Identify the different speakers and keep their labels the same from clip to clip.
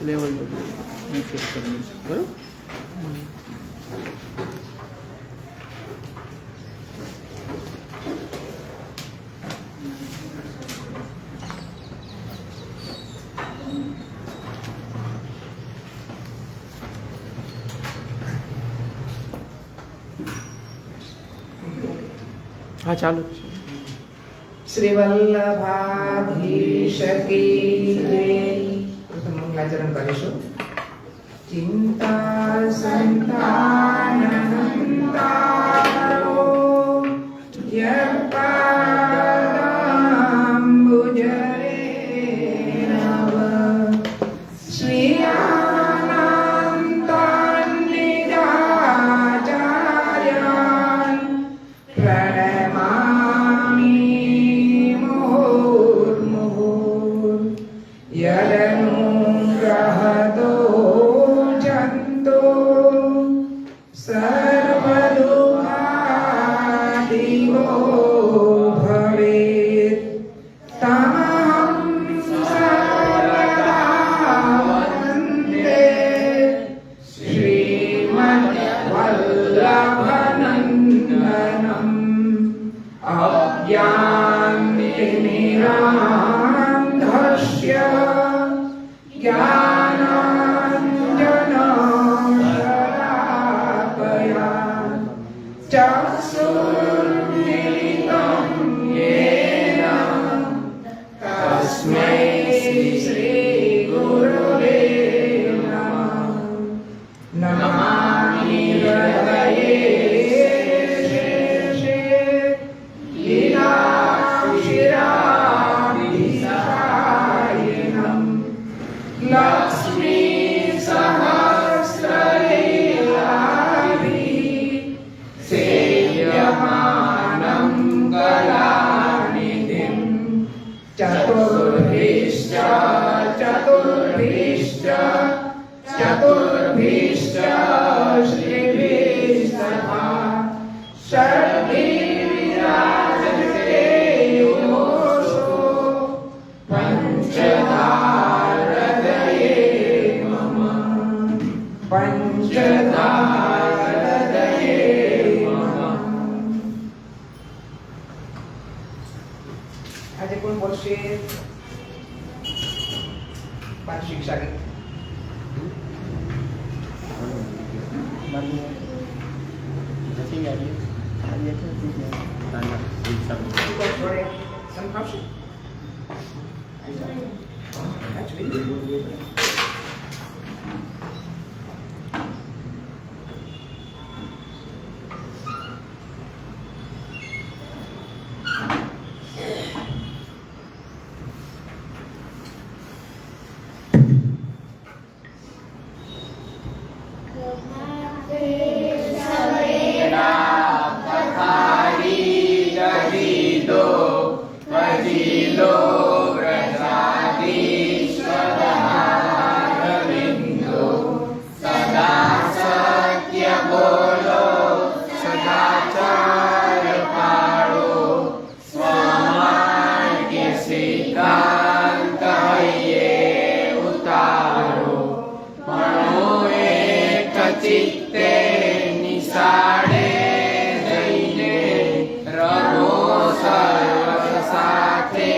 Speaker 1: Level બધું નીચે કરી દઈશું. બરાબર. हाँ चालू
Speaker 2: श्री वल्लभाधीश की जय। प्रथम मंगलाचरण करीशु। चिंता संतान हंतारो यत्पादाम्बुजरे नव श्रियानान्तान् निजाचार्यान् प्रणमामि मुहुर्मुहुः। यदनुग्रहतो जन्तो सर्वदुःखादिवो भवेत् तमहं सर्वदा वन्दे श्रीमद्वल्लभनन्दनम् अज्ञानतिमिरान्धस्य ज्ञानाञ्जनशलाकया चक्षुर्मिलितं येन तस्मै श्रीगुरवे नमः। नमामि हृदये शेषे लीलाक्षिराभिसायिनम् लक्ष्मी सहस्रलीलाभिः सेव्यमानं कलानिधिं चतुर्भिश्च चतुर्भिश्च चतुर्भिश्च श्रीभिस्तथा षड्भिर्विराजते योऽसो पञ्चधारदये मम पञ्चधारदये मम। आज कोण बोलશે? बाल शिक्षा गीत જોડે સંભાવશે.
Speaker 3: ચિત્તે નિશાળે જઈને રહો સર્વ સાથે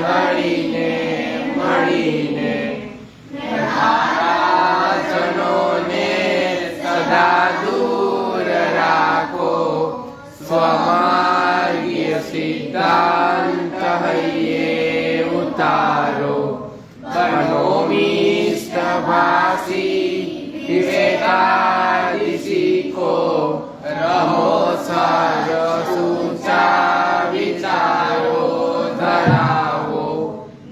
Speaker 3: હળીને મળીને નારાજનોને સદા દૂર રાખો સ્વમાર્ગીય સિદ્ધાંત હૈયે ઉતારો બનોમિષ્ટ ભાસી विवेकादि सीखो रहो सर सूचा विचारो धरावो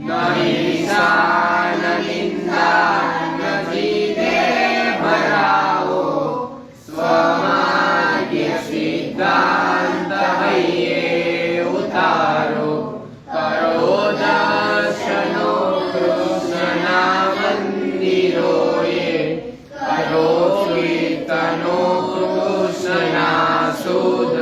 Speaker 3: नहीं शान निंदा न जीवे भरावो स्वमार्गीय सिद्धांत हૈયે उतारो करो दर्शनो कृष्णना मंदिरोए करो कीर्तनो कृष्णना शुद्ध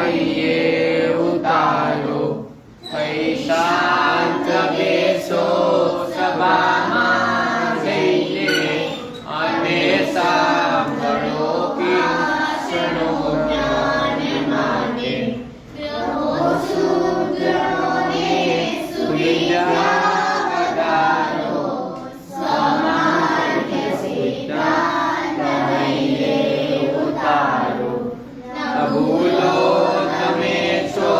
Speaker 3: હૈયે ઉતારો. હૈ શાંત બેસો સભામાં જઈને અને સાંભળો કીર્તનો જ્ઞાન માટે. સુવિધા પધારો સમાર્થ સિદ્ધાંત હૈયે ઉતારો. ભૂલો તમે છો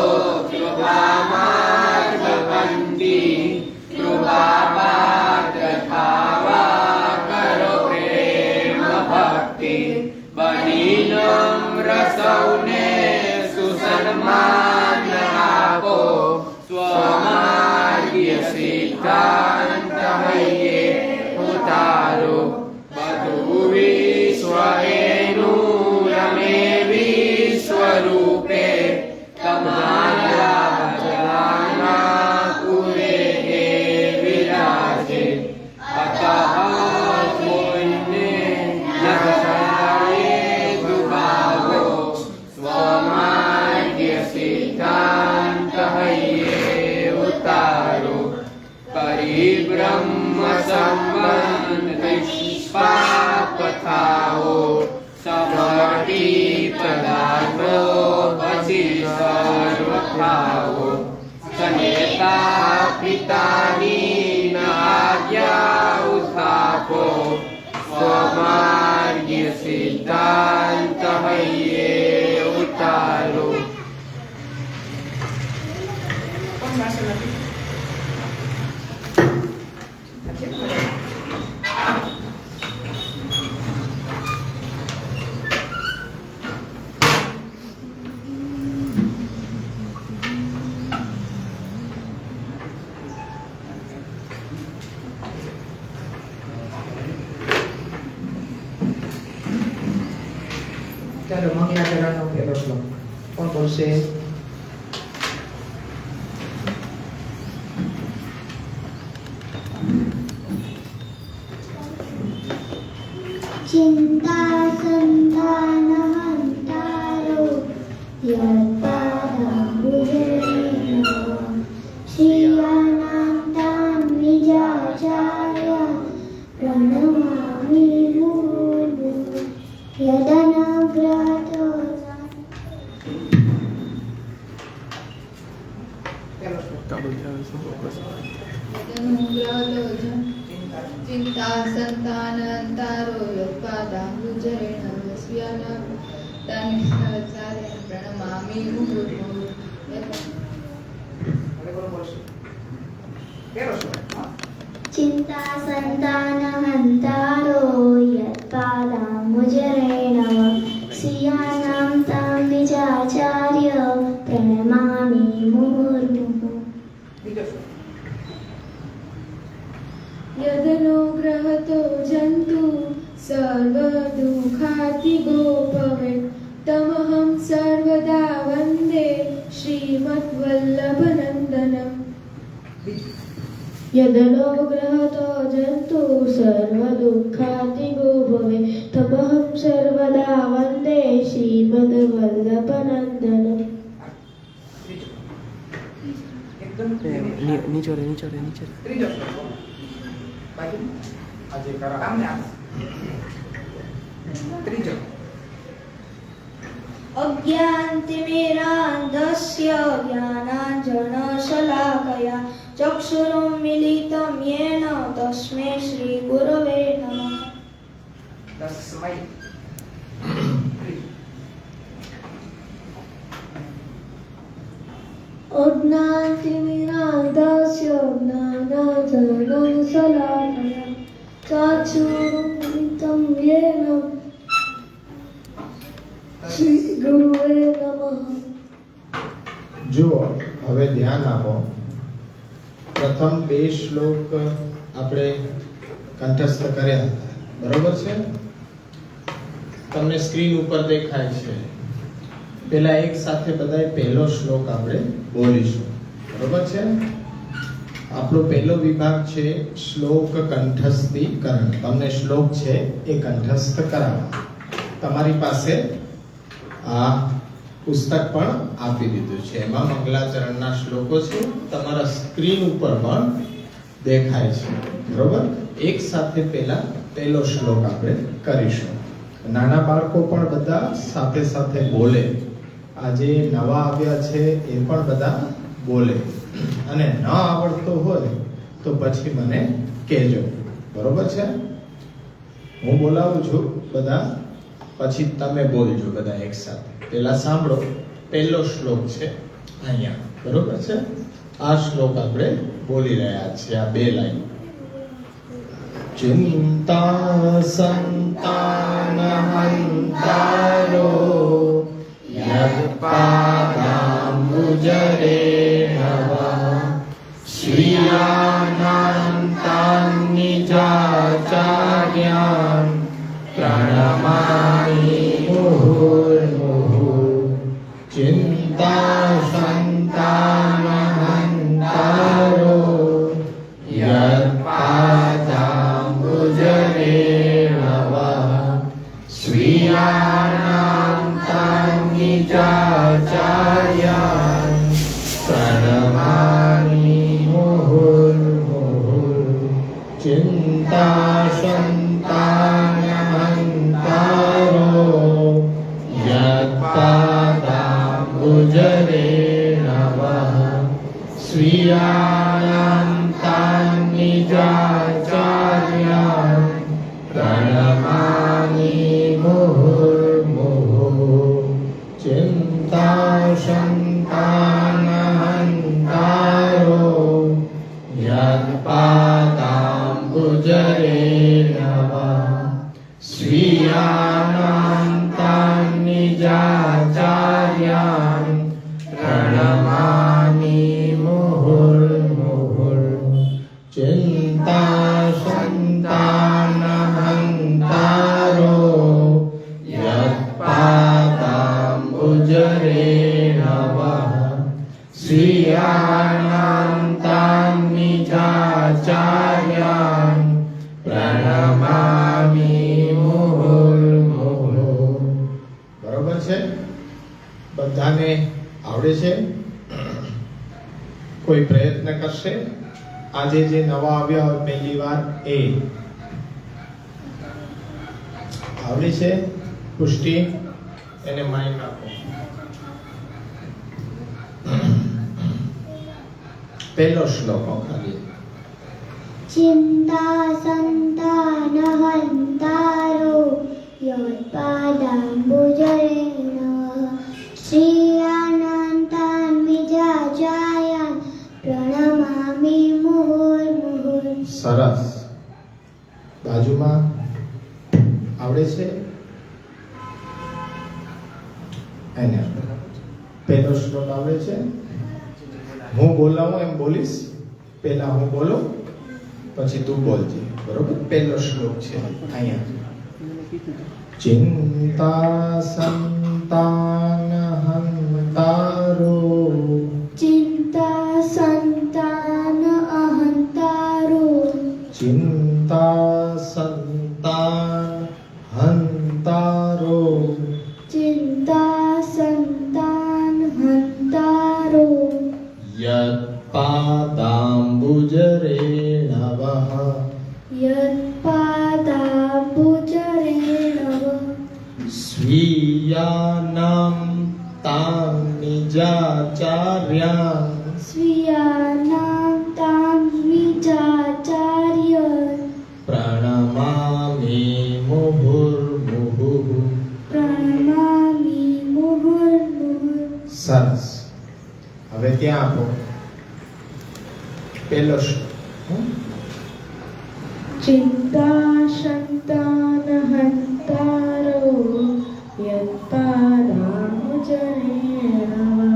Speaker 3: કૃપા માર્ગવંતી. કૃપા પાત્ર થાવા કરો પ્રેમ ભક્તિ. બની નમ્ર સૌને સુસન્માન આપો. સ્વમાર્ગીય સિદ્ધાંત હૈયે ઉતારો. બધું વિશ્વ એનું રમે વિશ્વરૂપે. તમારા ભજવાના કુરે હે વિરાજે. અતઃ કોઈને નજરાએ દુભાવો. સ્વમાર્ગીય સિદ્ધાંત હૈયે ઉતારો. પરિબ્રહ્મ સંબંધ નિષ્પાપ થાઓ. સમર્પિત પદાર્થો પછી સર્વ ખાઓ. સનેતા પિતાની આજ્ઞા ઉત્થાપો. સ્વમાર્ગીય સિદ્ધાંત હૈયે ઉતારો.
Speaker 2: કોણ ભાષા નથી? ચાલો મંગલાચરણનો પહેલો શ્લોક કોણ બોલશે?
Speaker 4: चिंता संतान हंतारो यत्पादाम्बुजरेण श्रियाणां तां निजाचार्य प्रणमामि मुहुर्मुहुः यदनुग्रहतो
Speaker 2: પહેલો શ્લોક
Speaker 1: ચાલુ થયા છે.
Speaker 5: चिंता संतान अंतारो यत्पादाम्बुजरेण स्वीयं तन्निजाचार्यं प्रणमामि मुहुर्मुहुः.
Speaker 2: હવે કોણ બોલશે? પહેલો શ્લોક. હા.
Speaker 4: चिंता संतान हंतारो यत्पादाम्बुजरेण श्रियाणां तां निजाचार्य प्रणमामि मुहुर्मुहुः
Speaker 2: બીજો શ્લોક.
Speaker 5: यदनुग्रहतो जन्तु सर्वदुःखातिगो भवेत् तमहं सर्वदा वन्दे श्रीमद्वल्लभनन्दनम्.
Speaker 2: બીજું.
Speaker 5: यदनुग्रहतो जन्तु सर्वदुःखातिगो भवेत् तमहं सर्वदा वन्दे श्रीमद्वल्लभनन्दनम्.
Speaker 2: ત્રીજો. એકદમ
Speaker 1: નીચે રે નીચે રે નીચે રે.
Speaker 2: ત્રીજો શ્લોક. બાજુ
Speaker 3: આજે કરા.
Speaker 2: સામને આવો. ત્રીજો.
Speaker 4: अज्ञानतिमिरान्धस्य ज्ञानाञ्जनशलाकया चक्षुरुन्मीलितं येन तस्मै श्रीगुरवे नमः.
Speaker 2: તસ્મૈ. ત્રીજો.
Speaker 4: अज्ञानतिमिरान्धस्य ज्ञानाञ्जनशलाकया चक्षुरुन्मीलितं येन श्रीगुरवे नमः.
Speaker 6: જુઓ હવે ધ્યાન આપો. પ્રથમ બે શ્લોક આપણે કંઠસ્થ કર્યા હતા, બરોબર છે? તમને સ્ક્રીન ઉપર દેખાય છે. પહેલા એક સાથે બધાએ પહેલો શ્લોક આપણે બોલીશું, બરોબર છે? આપણો પહેલો વિભાગ છે શ્લોક કંઠસ્થીકરણ. તમને શ્લોક છે એ કંઠસ્થ કરાવવા. તમારી પાસે આ પુસ્તક પણ આપી દીધું છે. એમાં મંગલાચરણના શ્લોકો છે, તમારા સ્ક્રીન ઉપર પણ દેખાય છે. બરોબર? એક સાથે પહેલો શ્લોક આપણે કરીશું. નાના બાળકો પણ બધા સાથે સાથે બોલે. આજે નવા આવ્યા છે એ પણ બધા બોલે. અને ન આવડતો હોય તો પછી મને કહેજો. બરોબર છે? હું બોલાવું છું બધા, પછી તમે બોલજો બધા એક સાથે. પહેલા સાંભળો. પહેલો શ્લોક છે અહીંયા. બરોબર છે? આ શ્લોક આપણે બોલી રહ્યા છીએ. આ 2 લાઈન. ચિંતા સંતાન હંતારો યત્પાદાંબુજરે નવઃ શ્રિયાનંતાન નિજાચાર્યાન પ્રણમામિ મુહુર્મુહુઃ. ચિંતા સંતાન હંતારો યત્પાદાંબુજરે નવઃ શ્રિયાનંતાન નિજાચાર્યાન પ્રણમામિ મુહુર્મુહુઃ. ચિંતા સંતાન હંતારો યત્પાદાંબુજરે નવઃ શ્રિયાનંતાન નિજાચાર્યાન પ્રણમામિ મુહુર્મુહુઃ. ચિંતા સંતાન હંતારો યત્પાદાંબુજરે નવઃ શ્રિયાનંતાન નિજાચાર્યાન પ્રણમામિ મુહુર્મુહુઃ. ચિંતા સંતાન હંતારો યત્પાદાંબુજરે નવઃ શ્રિયાનંતાન નિજાચાર્યાન પ્રણમામિ મુહુર્મુહુઃ. બરોબર છે? બધાને આવડે છે? કોઈ પ્રયત્ન કરશે? આજે જે નવા આવ્યા હોય પહેલી વાર એ આવડે છે? પુષ્ટિ એને માઇક આપો. પહેલો શ્લોક ખાલી.
Speaker 7: ચિંતા સંતાન હંતારો યત્પાદાંબુજરે નવઃ શ્રિયાનંતાન નિજાચાર્યાન પ્રણમામિ મુહુર્મુહુઃ.
Speaker 6: સરસ. બાજુમાં આવડે છે? એને પહેલો શ્લોક આવડે છે? હું બોલાવું એમ બોલીશ. પહેલા હું બોલું પછી તું બોલજે. બરોબર? પહેલો શ્લોક છે અહીંયા. ચિંતા સંતાન હંતારો
Speaker 5: ચિંતા સંતાન અહંતારો
Speaker 6: ચિંતા સંતાન હંતારો
Speaker 5: ચિંતા સંતાન હંતારો
Speaker 6: યત્પાદાંબુજરે નવઃ
Speaker 5: યત્પાદાંબુજરે નવઃ
Speaker 6: સ્વીયાનાં તાં નિજાચાર્યાં
Speaker 5: સ્વીયાનાં તાં નિજાચાર્ય
Speaker 6: પ્રણમામિ મુહુર્મુહુઃ.
Speaker 5: પ્રણમામિ મુહુર્મુહુઃ.
Speaker 6: સરસ. હવે ત્યાં આપો પહેલો શ્લોક.
Speaker 5: ચિંતા સંતાન હંતારો યત્પાદાંબુજરે નવઃ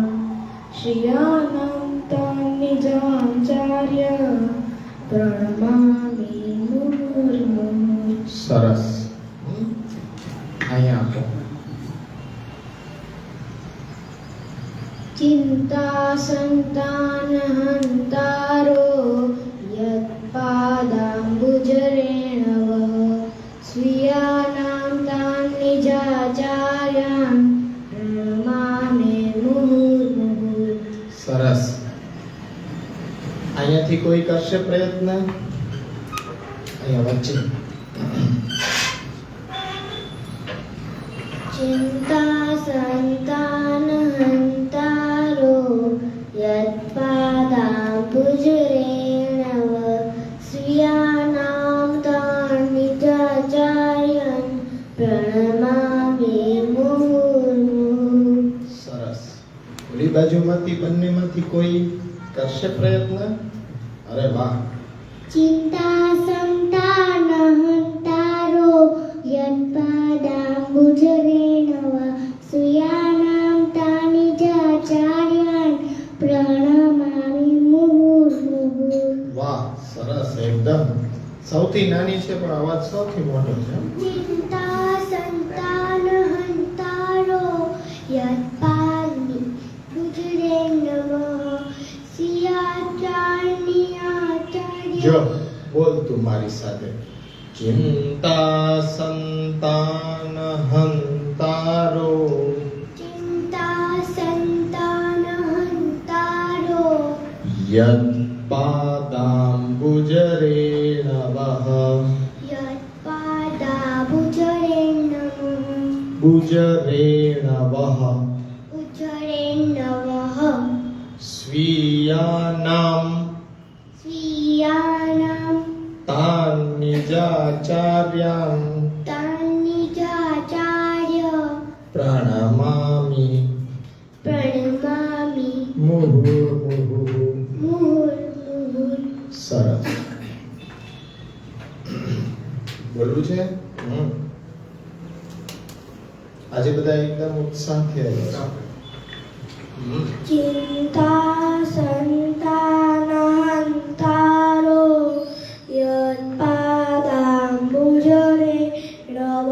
Speaker 5: શ્રિયાનં તાં નિજાચાર્ય પ્રણમામિ મુહુર્મુહુઃ.
Speaker 6: સરસ. અહીંયા આપો.
Speaker 7: ચિંતા સંતાન હંતારો યત્પાદાંબુજરે નવઃ સ્વીયાનાં તાન નિજાચાર્યાન પ્રણમામિ
Speaker 6: બંનેમાંથી કોઈ કરશે પ્રયત્ન? અહીંયા વચ્ચે.
Speaker 7: ચિંતા સંતાન હંતારો યત્પાદાંબુજરેણવ સ્વીયાનામ તાનિજાચાર્યં પ્રણમામિ મુહુર્મુહુઃ.
Speaker 6: સરસ. ઓલી બાજુમાંથી બંનેમાંથી કોઈ કરશે પ્રયત્ન? અરે વાહ.
Speaker 7: ચિંતા સંતાન હંતારો યત્પાદાંબુજરેણવ સ્વીયાનામ તાનિજાચાર્યં પ્રણમામિ મુહુર્મુહુઃ.
Speaker 6: વાહ, સરસ એકદમ. સૌથી નાની છે પણ અવાજ સૌથી મોટો છે.
Speaker 7: ચિંતા સંતાન હંતારો યત્પાદાંબુજરેણવ સ્વીયાચાર્યં
Speaker 6: જો બોલ તું મારી સાથે. ચિંતા સંતાન હંતારો
Speaker 7: ચિંતા સંતાન હંતારો
Speaker 6: યત્પાદાંબુજરેણવઃ
Speaker 7: યત્પાદાંબુજરેણવઃ
Speaker 6: બુજરેણવઃ
Speaker 7: ઉજરેણવઃ
Speaker 6: સ્વીયાનામ
Speaker 7: સ્વીયાનામ
Speaker 6: તાનિજાચાર્યાં
Speaker 7: તાનિજાચાર્ય
Speaker 6: પ્રણમામિ
Speaker 7: પ્રણમામિ
Speaker 6: મુહુર્મુહુઃ.
Speaker 7: મુહુર્મુહુઃ.
Speaker 6: સરસ. બોલવું છે? આજે બધા એકદમ ઉત્સાહથી આવ્યા છે.
Speaker 5: ચિંતા સંતાન હંતારો યત્પાદાંબુજરેણવઃ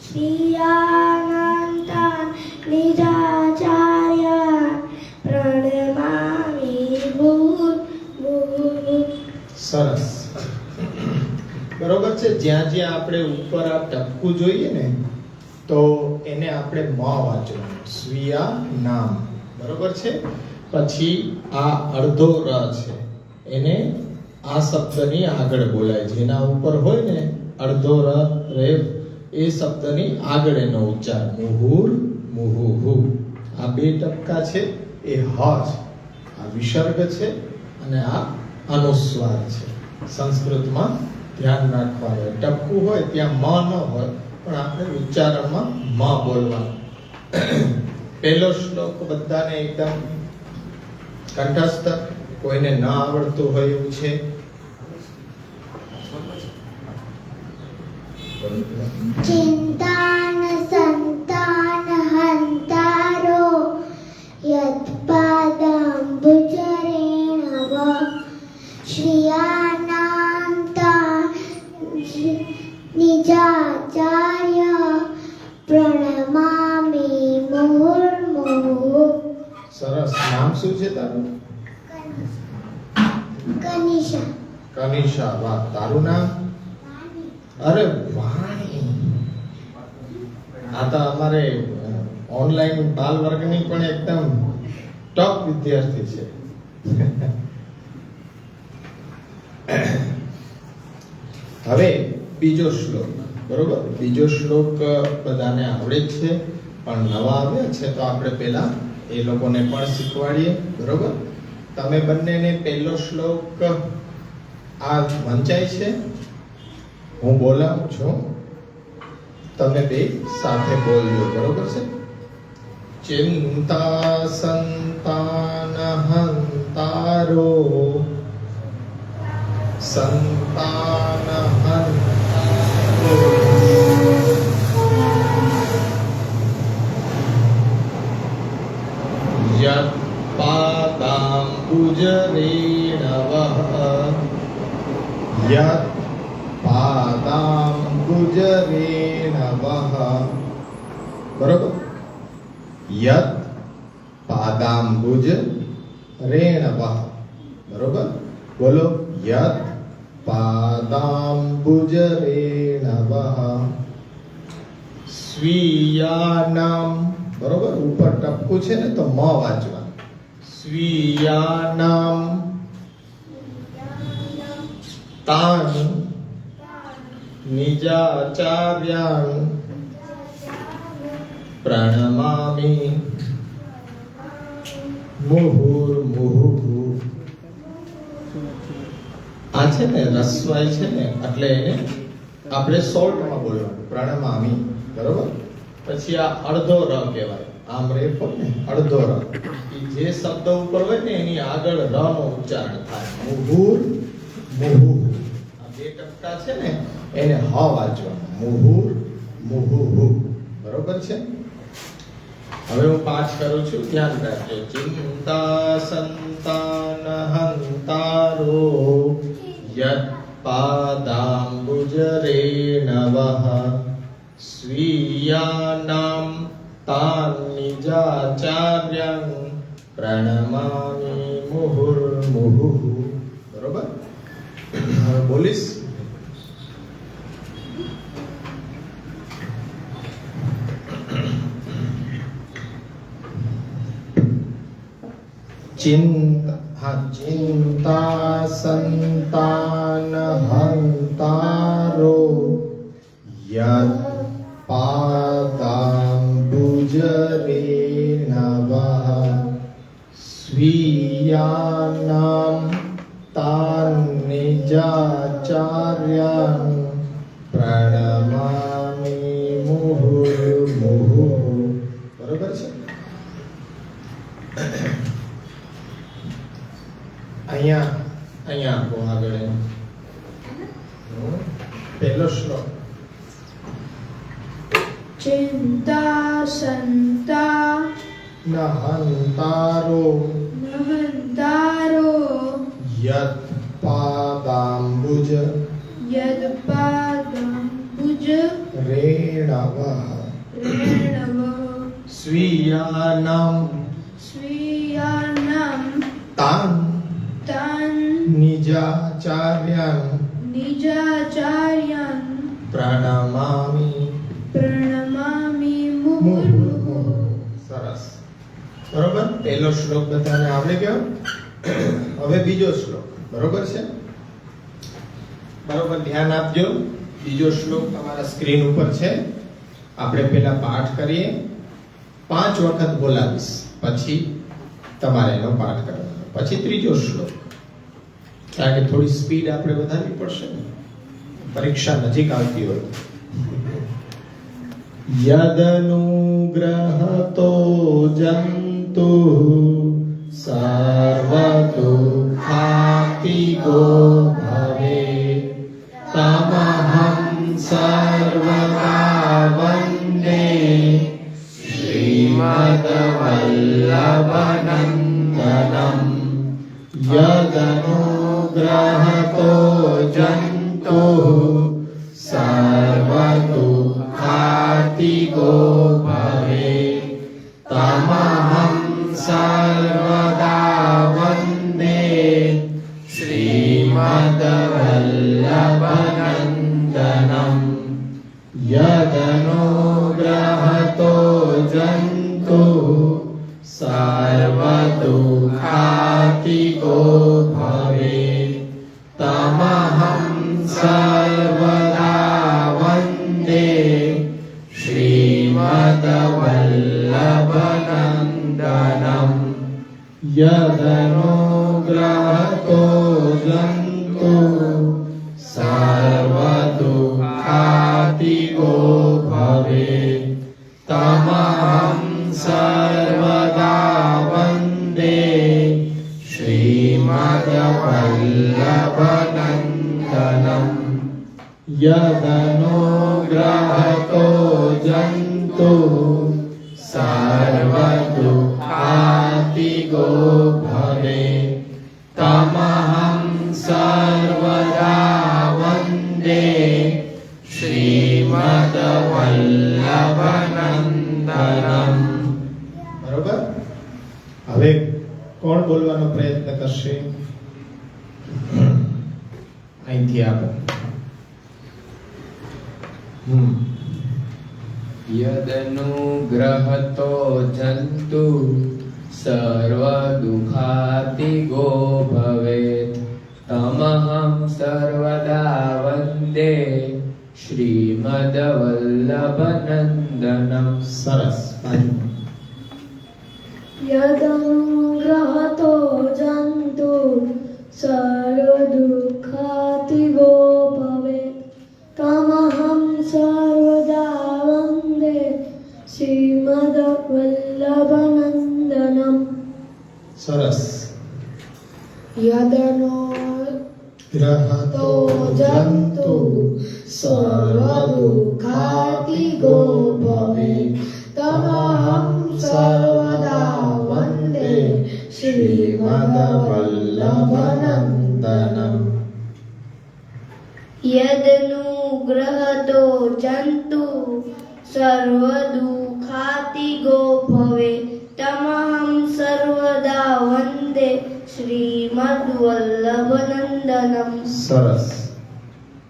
Speaker 5: સ્વીયાનામ તાનિજાચાર્યં પ્રણમામિ મુહુર્મુહુઃ.
Speaker 6: સરસ. બરોબર છે. જ્યાં જ્યાં આપણે ઉપર આ ટપકું જોઈએ ને તો એને આપણે મ વાંચવાનું. સ્વીયા નામ. બરોબર છે. પછી આ અડધો ર છે એને આ શબ્દની આગળ બોલાય. જેના ઉપર હોય ને અડધો ર રેફ એ શબ્દની આગળ એનો ઉચ્ચાર. મુહુર મુહુહુ. આ બે ટપકા છે એ હ છે. આ વિસર્ગ છે અને આ અનુસ્વાર છે. સંસ્કૃતમાં ધ્યાન રાખવાનું. ટપકું હોય ત્યાં મ ન હોય પણ આપણે ઉચ્ચારણમાં મ બોલવાનું. પહેલો શ્લોક બધાને એકદમ કંઠસ્થ, કોઈને ન આવડતું હોય એવું છે?
Speaker 7: ચિંતાન સંતાન હંતારો યત્પાદાંબુજરેણવઃ શ્રિયાનામ તાનિજાચાર્ય પ્રણમામિ મુહુર્મુહુઃ.
Speaker 6: સરસ. નામ શું છે તારું?
Speaker 7: કનિષા.
Speaker 6: કનિષા. વાહ. તારું નામ? અરે વાણી. આ તો અમારે ઓનલાઈન બાલ વર્ગની પણ એકદમ ટોપ વિદ્યાર્થી છે. હવે બીજો શ્લોક. બરોબર. બીજો શ્લોક બધાને આવડે જ છે પણ નવા આવ્યા છે તો આપણે પહેલા એ લોકોને પણ શીખવાડીએ. બરોબર. તમે બંનેને પહેલો શ્લોક આ વંચાય છે. હું બોલાવું છું, તમે બે સાથે બોલજો. બરોબર છે. ચિંતા સંતાન હંતારો સંતાન હંતારો યત્પાદાંબુજરેણવઃ યત્પાદાંબુજરેણવઃ. બરોબર. યત પાદાંબુજ રેણવઃ. બરોબર. બોલો. યત પાદાંબુજ રેણવઃ સ્વીયાનામ. બરોબર. ઉપર ટપકું છે ને તો મ વાંચવાનું. સ્વીયાનામ તાન નિજાચાર્યાન પ્રણમામિ મુહુર્મુહુઃ. આ છે ને રસ્વાઈ છે ને એટલે એને આપણે શોર્ટમાં બોલવાનું પ્રણમામિ, બરોબર. પછી આ અડધો ર કહેવાય. આમ રેપ હોય ને અડધો ર, ઈ જે શબ્દ ઉપર હોય ને એની આગળ ર નો ઉચ્ચારણ થાય. મુહુર્મુહુઃ. આ બે ટપકા છે ને એને હ વાંચવાનું. મુહુર્મુહુઃ. બરોબર છે. હવે હું પાઠ કરું છું, ધ્યાન રાખજો. ચિંતા સંતાન હંતારો યત પાદાંબુજરેણવઃ સ્વીયાનામ તાન નિજાચાર્યં પ્રણમામિ મુહુર્મુહુઃ. બરોબર. હવે બોલીશ. ચિંતા સંતાન હંતારો યત પાદાંબુજરેણવઃ સ્વીયાનામ તાન નિજાચાર્યં પ્રણમામિ મુહુર્મુહુઃ. બરોબર છે. અહીંયા આપો આગળ એનો પહેલો શ્લોક.
Speaker 5: ચિંતા સંતા
Speaker 6: નહંતારો
Speaker 5: નહંતારો
Speaker 6: યત પાદાંબુજ
Speaker 5: યદપાદંબુજ
Speaker 6: રેણવઃ
Speaker 5: રેણવ
Speaker 6: સ્વીયાનામ
Speaker 5: સ્વીયાનામ
Speaker 6: તાન
Speaker 5: તાન
Speaker 6: નિજાચાર્યં
Speaker 5: નિજાચાર્યં
Speaker 6: પ્રણમામિ
Speaker 5: પ્રણમામિ મુહુર્મુહુઃ.
Speaker 6: સરસ. બરોબર. પહેલો શ્લોક બધાને આવડી ગયો. હવે બીજો શ્લોક. બરોબર છે. બરોબર ધ્યાન આપજો. બીજો શ્લોક તમારા સ્ક્રીન ઉપર છે. આપણે પહેલા પાઠ કરીએ, 5 વખત બોલાવીશ, પછી તમારે એનો પાઠ કરવાનો. પછી ત્રીજો શ્લોક, કારણ કે થોડી સ્પીડ આપણે વધારવી પડશે ને, પરીક્ષા નજીક આવતી હોય. યદનુગ્રહતો જંતુ સર્વદુઃખાતિગો ભવે તમહં સર્વદા વંદે શ્રીમદ્વલ્લભનંદનમ. યદનુગ્રહતો જંતુ સર્વદુઃખાતિગો ભવે તમહં સર્વદા વંદે શ્રીમદ્વલ્લભનંદનમ. યદનુગ્રહતો જંતુ સર્વદુઃખાતિગો ભવે તમહં સર્વદા વંદે શ્રીમદ્વલ્લભનંદનમ. યદનુગ્રહતો જંતુ સર્વદુઃખાતિગો ભવે તમહં સર્વદા વંદે શ્રીમદ્વલ્લભનંદનમ. યદનુગ્રહતો જંતુ સર્વદુઃખાતિગો ભવે તમહં સર્વદા વંદે શ્રીમદ્વલ્લભનંદનમ. બરોબર. હવે કોણ બોલવાનો પ્રયત્ન કરશે? અહીંથી આપો.
Speaker 3: યદનુગ્રહતો જંતુ સર્વદુઃખાતિગો ભવેત તમહં સર્વદા વંદે શ્રીમદ્વલ્લભનંદનમ. સરસ. બાજુમાં.
Speaker 4: યદનુગ્રહતો જંતુ સર્વદુઃખાતિગો ભવેત તમહં સર્વદા વંદે શ્રીમદ્વલ્લભનંદનમ.
Speaker 6: સરસ.
Speaker 5: યદનુગ્રહતો જંતુ સર્વદુઃખાતિગો ભવેત તમહં સર્વદા વંદે
Speaker 6: શ્રીમદ્વલ્લભનંદનમ.
Speaker 5: યદનુગ્રહતો જંતુ સર્વદુઃખાતિગો ભવેત તમહં સર્વદા વંદે શ્રીમદ્વલ્લભનંદનમ.
Speaker 6: સરસ.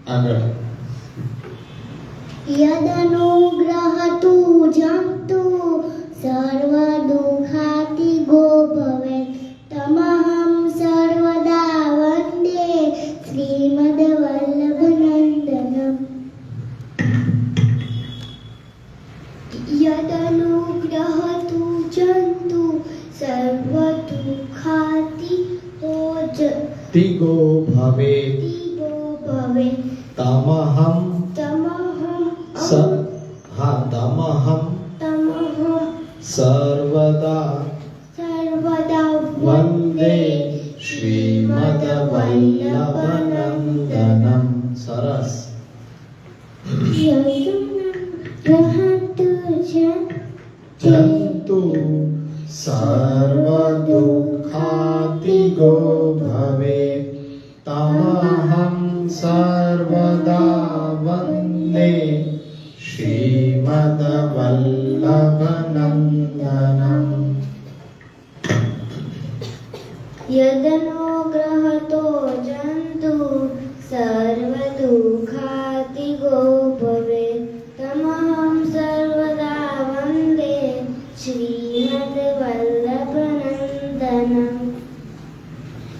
Speaker 6: આગળ.
Speaker 7: યદનુગ્રહતુ જંતુ સર્વદુઃખાતિગો ભવેત તમહં સર્વદા વંદે શ્રીમદ્વલ્લભનંદનમ. યદનુગ્રહતુ જંતુ સર્વદુઃખાતિગો
Speaker 6: તિગો ભવેત
Speaker 7: ભવેત
Speaker 6: તમહં
Speaker 7: તમહં
Speaker 6: તમહં સર્વદા
Speaker 7: સર્વદા
Speaker 6: વંદે શ્રીમદ્વલ્લભનંદનમ. સરસ.
Speaker 7: ગ્રહતુ
Speaker 6: જંતુ સર્વદુઃખાતિગો ભવેત તમહં સર્વદા વંદે શ્રીમદ્વલ્લભનંદનમ.
Speaker 7: યદનુગ્રહતો જંતુ સર્વદુઃખાતિગો ભવેત તમહં સર્વદા વંદે શ્રીમદ્વલ્લભનંદનમ.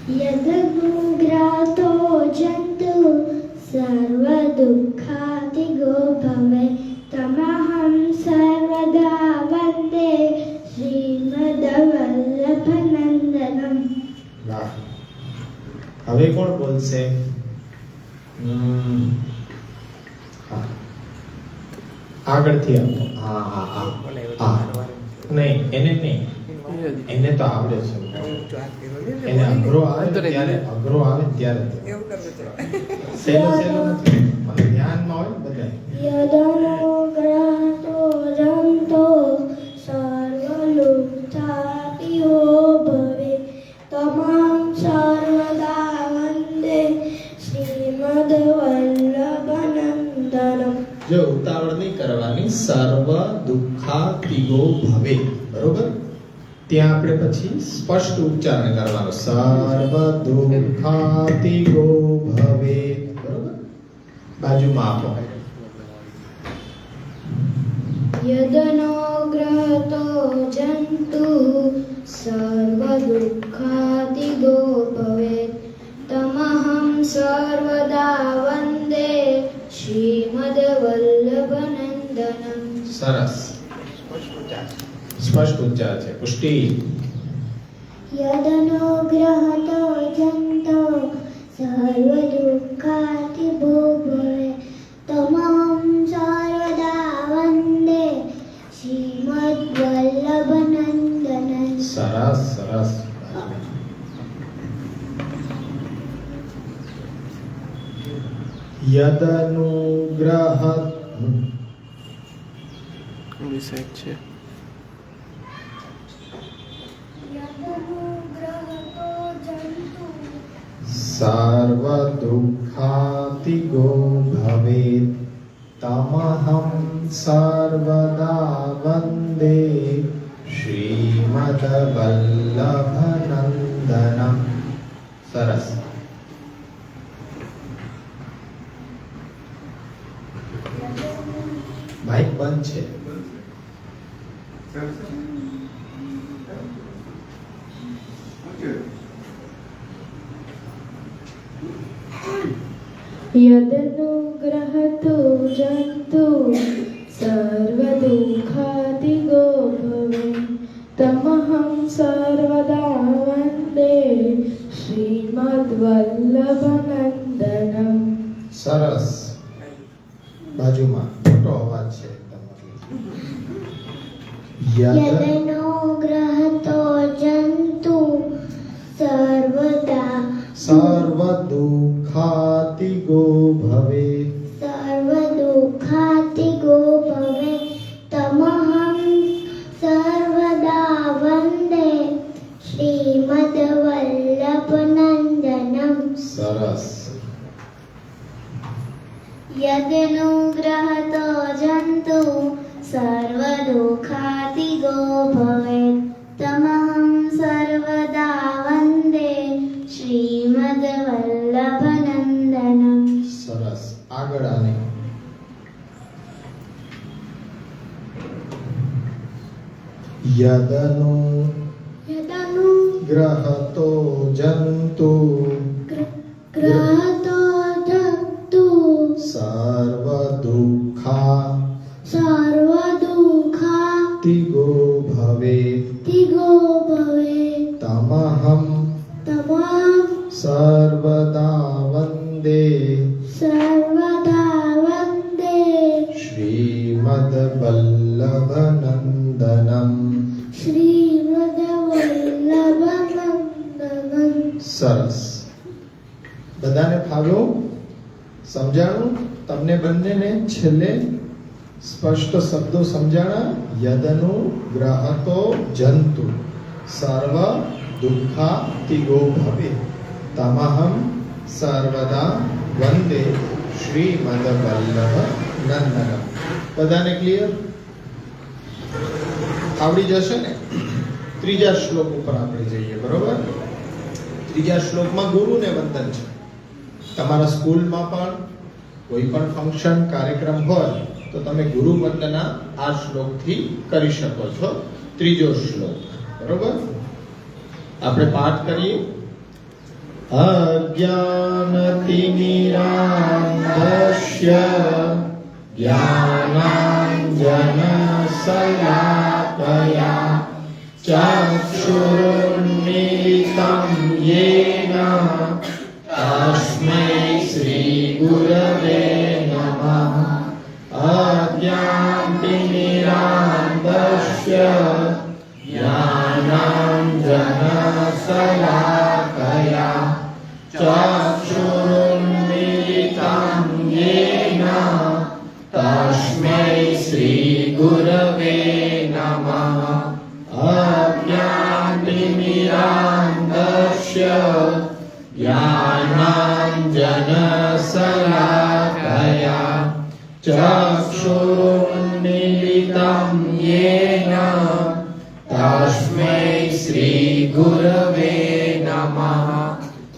Speaker 7: યદનુગ્રહતો જંતુ સર્વદુઃખાતિગો ભવેત તમહં સર્વદા વંદે શ્રીમદ્વલ્લભનંદનમ.
Speaker 6: વાહ. હવે કોણ બોલશે? હા. આગળથી આપો. હા હા હા હા. નહીં એને નહીં, એને તો આવડે છે. એને અઘરો આવે ને ત્યારે
Speaker 2: એવું કરવું છે.
Speaker 6: સહેલો નથી. મને ધ્યાનમાં હોય બધાય.
Speaker 4: યદનુગ્રહતો જંતો સર્વદુઃખાતિગો ભવેત તમહં સર્વદા વંદે શ્રીમદ્વલ્લભનંદનમ.
Speaker 6: જો ઉતાવળ નહીં કરવાની. સર્વ દુઃખાતિગો ભવે. બરોબર. ત્યાં આપણે પછી સ્પષ્ટ ઉચ્ચારણ કરવાનું. સર્વ દુઃખાતિગો ભવે. બરોબર. બાજુમાં આપો.
Speaker 5: યદનુગ્રહતો જંતુ સર્વદુઃખાતિગો ભવેત તમહં સર્વદા વંદે શ્રીમદ્વલ્લભનંદનમ.
Speaker 6: સરસ. સ્પષ્ટ ઉચ્ચાર છે. પુષ્ટિ.
Speaker 7: યદનુગ્રહતો જંતો સર્વદુઃખાતિગો ભવેત તમહં સર્વદા વંદે શ્રીમદ્વલ્લભનંદનમ.
Speaker 6: સરસ સરસ. યદનુગ્રહ
Speaker 1: વિષય છે.
Speaker 4: યદનુગ્રહતો જંતુ
Speaker 6: સર્વ દુઃખાતિગો ભવેત તમહં સર્વદા વંદે શ્રીમદ્વલ્લભનંદનમ. સરસ. માઇક બંધ છે.
Speaker 4: यदनुग्रहतो जन्तु सर्वदुःखादिगो भवे तमहं सर्वदा वन्दे श्रीमद्वल्लभनन्दनम्.
Speaker 6: સરસ. બાજુમાં મોટો અવાજ છે એકદમ.
Speaker 7: યદનુગ્રહતો જંતુ સર્વદા
Speaker 6: સર્વદુઃખાતિગો ભવે
Speaker 7: સર્વદુઃખાતિગો ભવે તમહં સર્વદા વંદે શ્રીમદ્વલ્લભનંદનમ.
Speaker 6: સરસ.
Speaker 7: યદનુગ્રહતો જંતુ સર્વદુઃખાતિગો ભવેત તમહં સર્વદા વંદે શ્રીમદ્વલ્લભનંદનમ.
Speaker 6: સરસ. આગળ આને યદનુગ્રહતો જંતુ
Speaker 7: ગ્રહતો જંતુ સર્વદુઃખાતિગો
Speaker 6: સર્વદુઃખાતિગો ભવેત
Speaker 7: ભવે
Speaker 6: તમહં સર્વદા વંદે શ્રીમદ્વલ્લભનંદનમ.
Speaker 7: શ્રીમદ્વલ્લભનંદનમ.
Speaker 6: સરસ. બધાને ફાવ્યું? સમજાણું? તમને બંનેને છેલ્લે સ્પષ્ટ શબ્દો સમજાણા? યદનુગ્રહતો જંતુ સર્વ દુઃખાતિગો ભવે તમહં સર્વદા વંદે શ્રીમદ્વલ્લભનંદનમ. બધાને ક્લિયર? આવડી જશે ને? ત્રીજા શ્લોક ઉપર આપણે જઈએ. બરોબર? ત્રીજા શ્લોકમાં ગુરુને વંદન છે. તમારા સ્કૂલમાં પણ કોઈ પણ ફંક્શન કાર્યક્રમ હોય તો તમે ગુરુ વંદના આ શ્લોકથી કરી શકો છો. ત્રીજો શ્લોક. બરોબર? આપણે પાઠ કરીએ. અજ્ઞાનતિમિરાન્ધસ્ય જ્ઞાનાંજનશલાકયા ચક્ષુરુન્મિલિतं येन તસ્મૈ શ્રી ગુરવે નમઃ. અજ્ઞાનતિમિરાન્ધસ્ય જ્ઞાનાંજનશલાકયા ચક્ષુરુન્મિલિतं येन તસ્મૈ શ્રી ગુરવે નમઃ. અજ્ઞાનતિમિરાન્ધસ્ય જ્ઞાનાંજનશલાકયા ચક્ષુરુન્મિલિतं येन તસ્મૈ શ્રી ગુરવે નમઃ.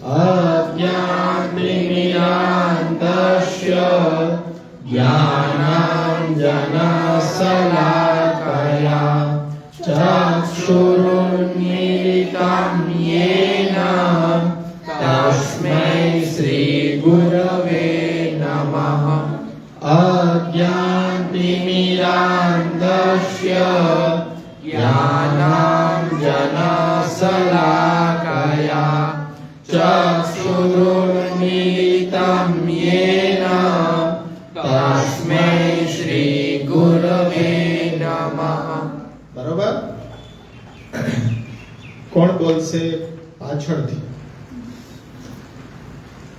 Speaker 6: અજ્ઞાનતિમિરાન્ધસ્ય જ્ઞાનાંજનશલાકયા ચક્ષુરુન્મિલિतं येन તસ્મૈ શ્રી ગુરવે નમઃ. અજ્ઞાનતિમિરાન્ધસ્ય જ્ઞાનાંજનશલાકયા ચક્ષુરુન્મિલિतं येन તસ્મૈ શ્રી ગુરવે નમઃ. બરોબર? કોણ બોલશે પાછળથી?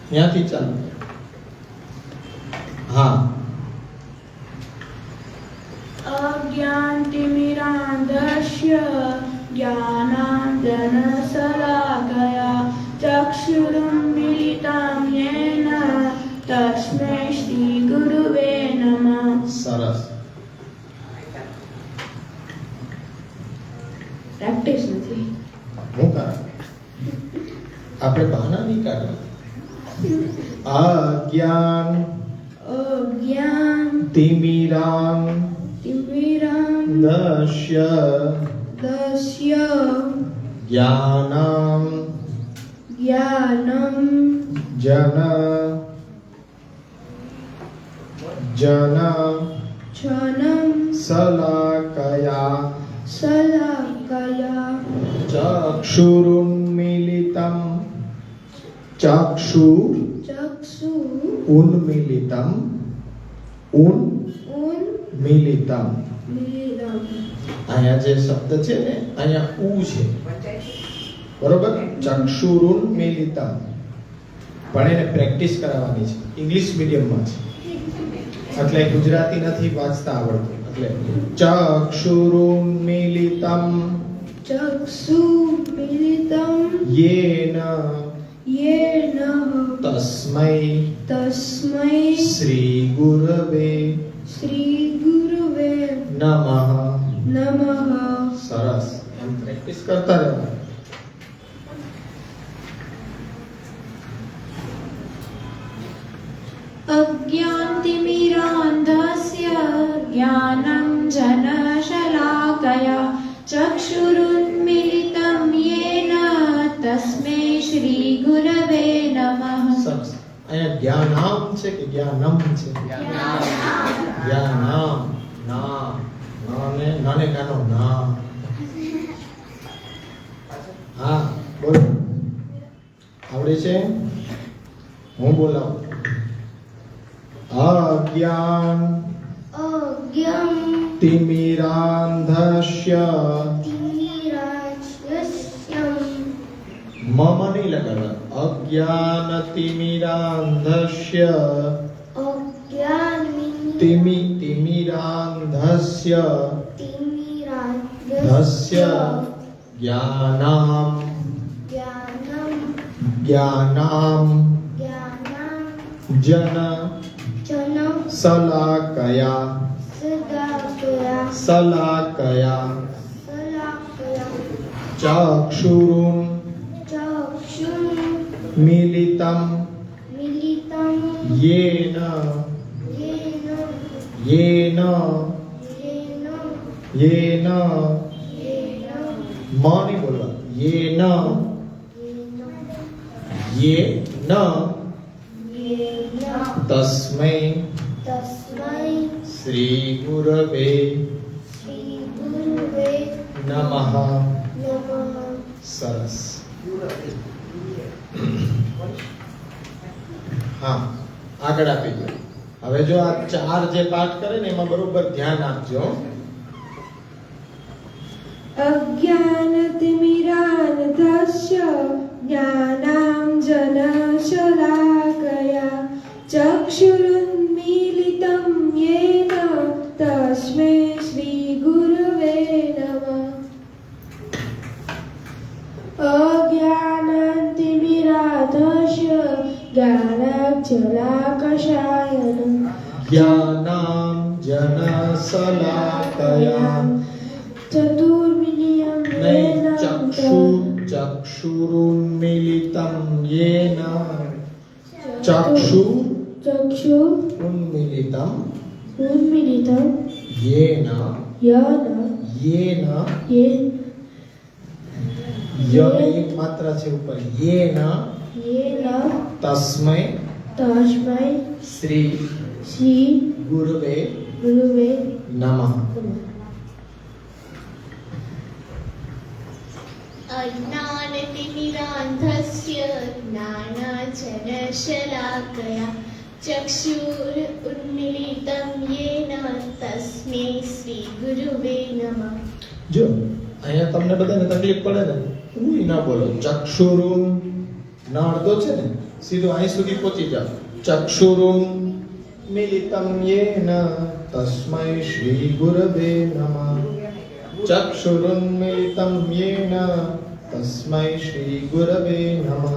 Speaker 6: ત્યાંથી ચાલુ. હા.
Speaker 4: अज्ञानतिमिरान्धस्य ज्ञानाञ्जनशलाकया चक्षुरुन्मिलितं येन तस्मै श्रीगुरुवे नमः.
Speaker 6: સરસ.
Speaker 4: પ્રેક્ટિસ નથી.
Speaker 6: હું કરા? આપણે બહાના નહીં કાઢવા. અજ્ઞાન તિમિરાન્ધસ્ય જ્ઞાનં જન जन
Speaker 4: जनम
Speaker 6: शलाकया
Speaker 4: शलाकया
Speaker 6: चक्षुरुन्मीलितं चक्षु
Speaker 4: चक्षु
Speaker 6: उन्मीलितं उन्मीलितं
Speaker 4: मिलितम
Speaker 6: અહીંયા જે શબ્દ છે ને અહીંયા ઉ છે બરોબર ચક્ષુરુન્મીલિતમ પણ એને પ્રેક્ટિસ કરાવવાની છે ઇંગ્લિશ મીડિયમમાં છે એટલે ગુજરાતી નથી વાંચતા આવડતું એટલે ચક્ષુરુન્મીલિતમ
Speaker 4: चक्षु मिलितम
Speaker 6: येन
Speaker 4: येन
Speaker 6: તસ્મૈ
Speaker 4: तस्मै
Speaker 6: શ્રી ગુરવે
Speaker 4: श्री गुरुवे
Speaker 6: નમઃ
Speaker 4: नमः
Speaker 6: સરસ એમ પ્રેક્ટિસ કરતા રહેવાનું
Speaker 4: अज्ञानतिमिरान्धस्य ज्ञानं जनशलाकया चक्षुरुन्मीलितं येन तस्मै श्रीगुरवे नमः
Speaker 6: સરસ અહીંયા જ્ઞાનામ છે કે જ્ઞાનમ છે જ્ઞાનામ ના નાને નાને કાનો ના હા બોલો આવડે છે હું બોલાવું અજ્ઞાન
Speaker 5: अज्ञं
Speaker 6: તિમિરાંધસ્ય
Speaker 5: तिमिराच्यस्यं
Speaker 6: મમ નહીં લગાડવાનું અજ્ઞાન તિમિરાંધસ્ય તિમિરાંધસ્ય ધસ્ય જ્ઞાનામ જ્ઞાનામ જન શલાકયા શલાકયા ચક્ષુરુન મિલિતમ येन येन येन म नहीं बोलवा येन येन तस्मै श्री गुरवे नमः सरस હા આગળ આપી દો હવે જો આ ચાર જે પાઠ કરે ને એમાં બરોબર ધ્યાન આપજો
Speaker 4: अज्ञानतिमिरान्धस्य ज्ञानां जनशलाकया चक्षुरुन्मीलितं येन तस्मै श्रीगुरवे नमः अज्ञानतिमिरान्धस्य ज्ञानाञ्जलाकषायनं
Speaker 6: ज्ञानां जनशलाकया
Speaker 4: चतुर्मिलियं येन
Speaker 6: चक्षुरुन्मीलितं येन चक्षु
Speaker 4: चक्षु
Speaker 6: उन्मीलितं
Speaker 4: उन्मीलितं
Speaker 6: येन
Speaker 4: येन
Speaker 6: येन य एक मात्रा છે ઉપર येन तस्मै श्री गुरुवे नमः
Speaker 5: अज्ञानतिमिरान्धस्य ज्ञानाञ्जनशलाकया चक्षुरुन्मीलितं येन तस्मै श्रीगुरुवे नमः
Speaker 6: જો અહીંયા તમને બધાને તકલીફ પડે ને ઉઈ ના બોલો ચક્ષુરુન ના અડધો છે ને સીધો અહીં સુધી પહોંચી જાઓ ચક્ષુરુન મિલિતમ યેન તસ્મૈ શ્રી ગુરવે નમઃ ચક્ષુરુન મિલિતમ યેન તસ્મૈ શ્રી ગુરવે નમઃ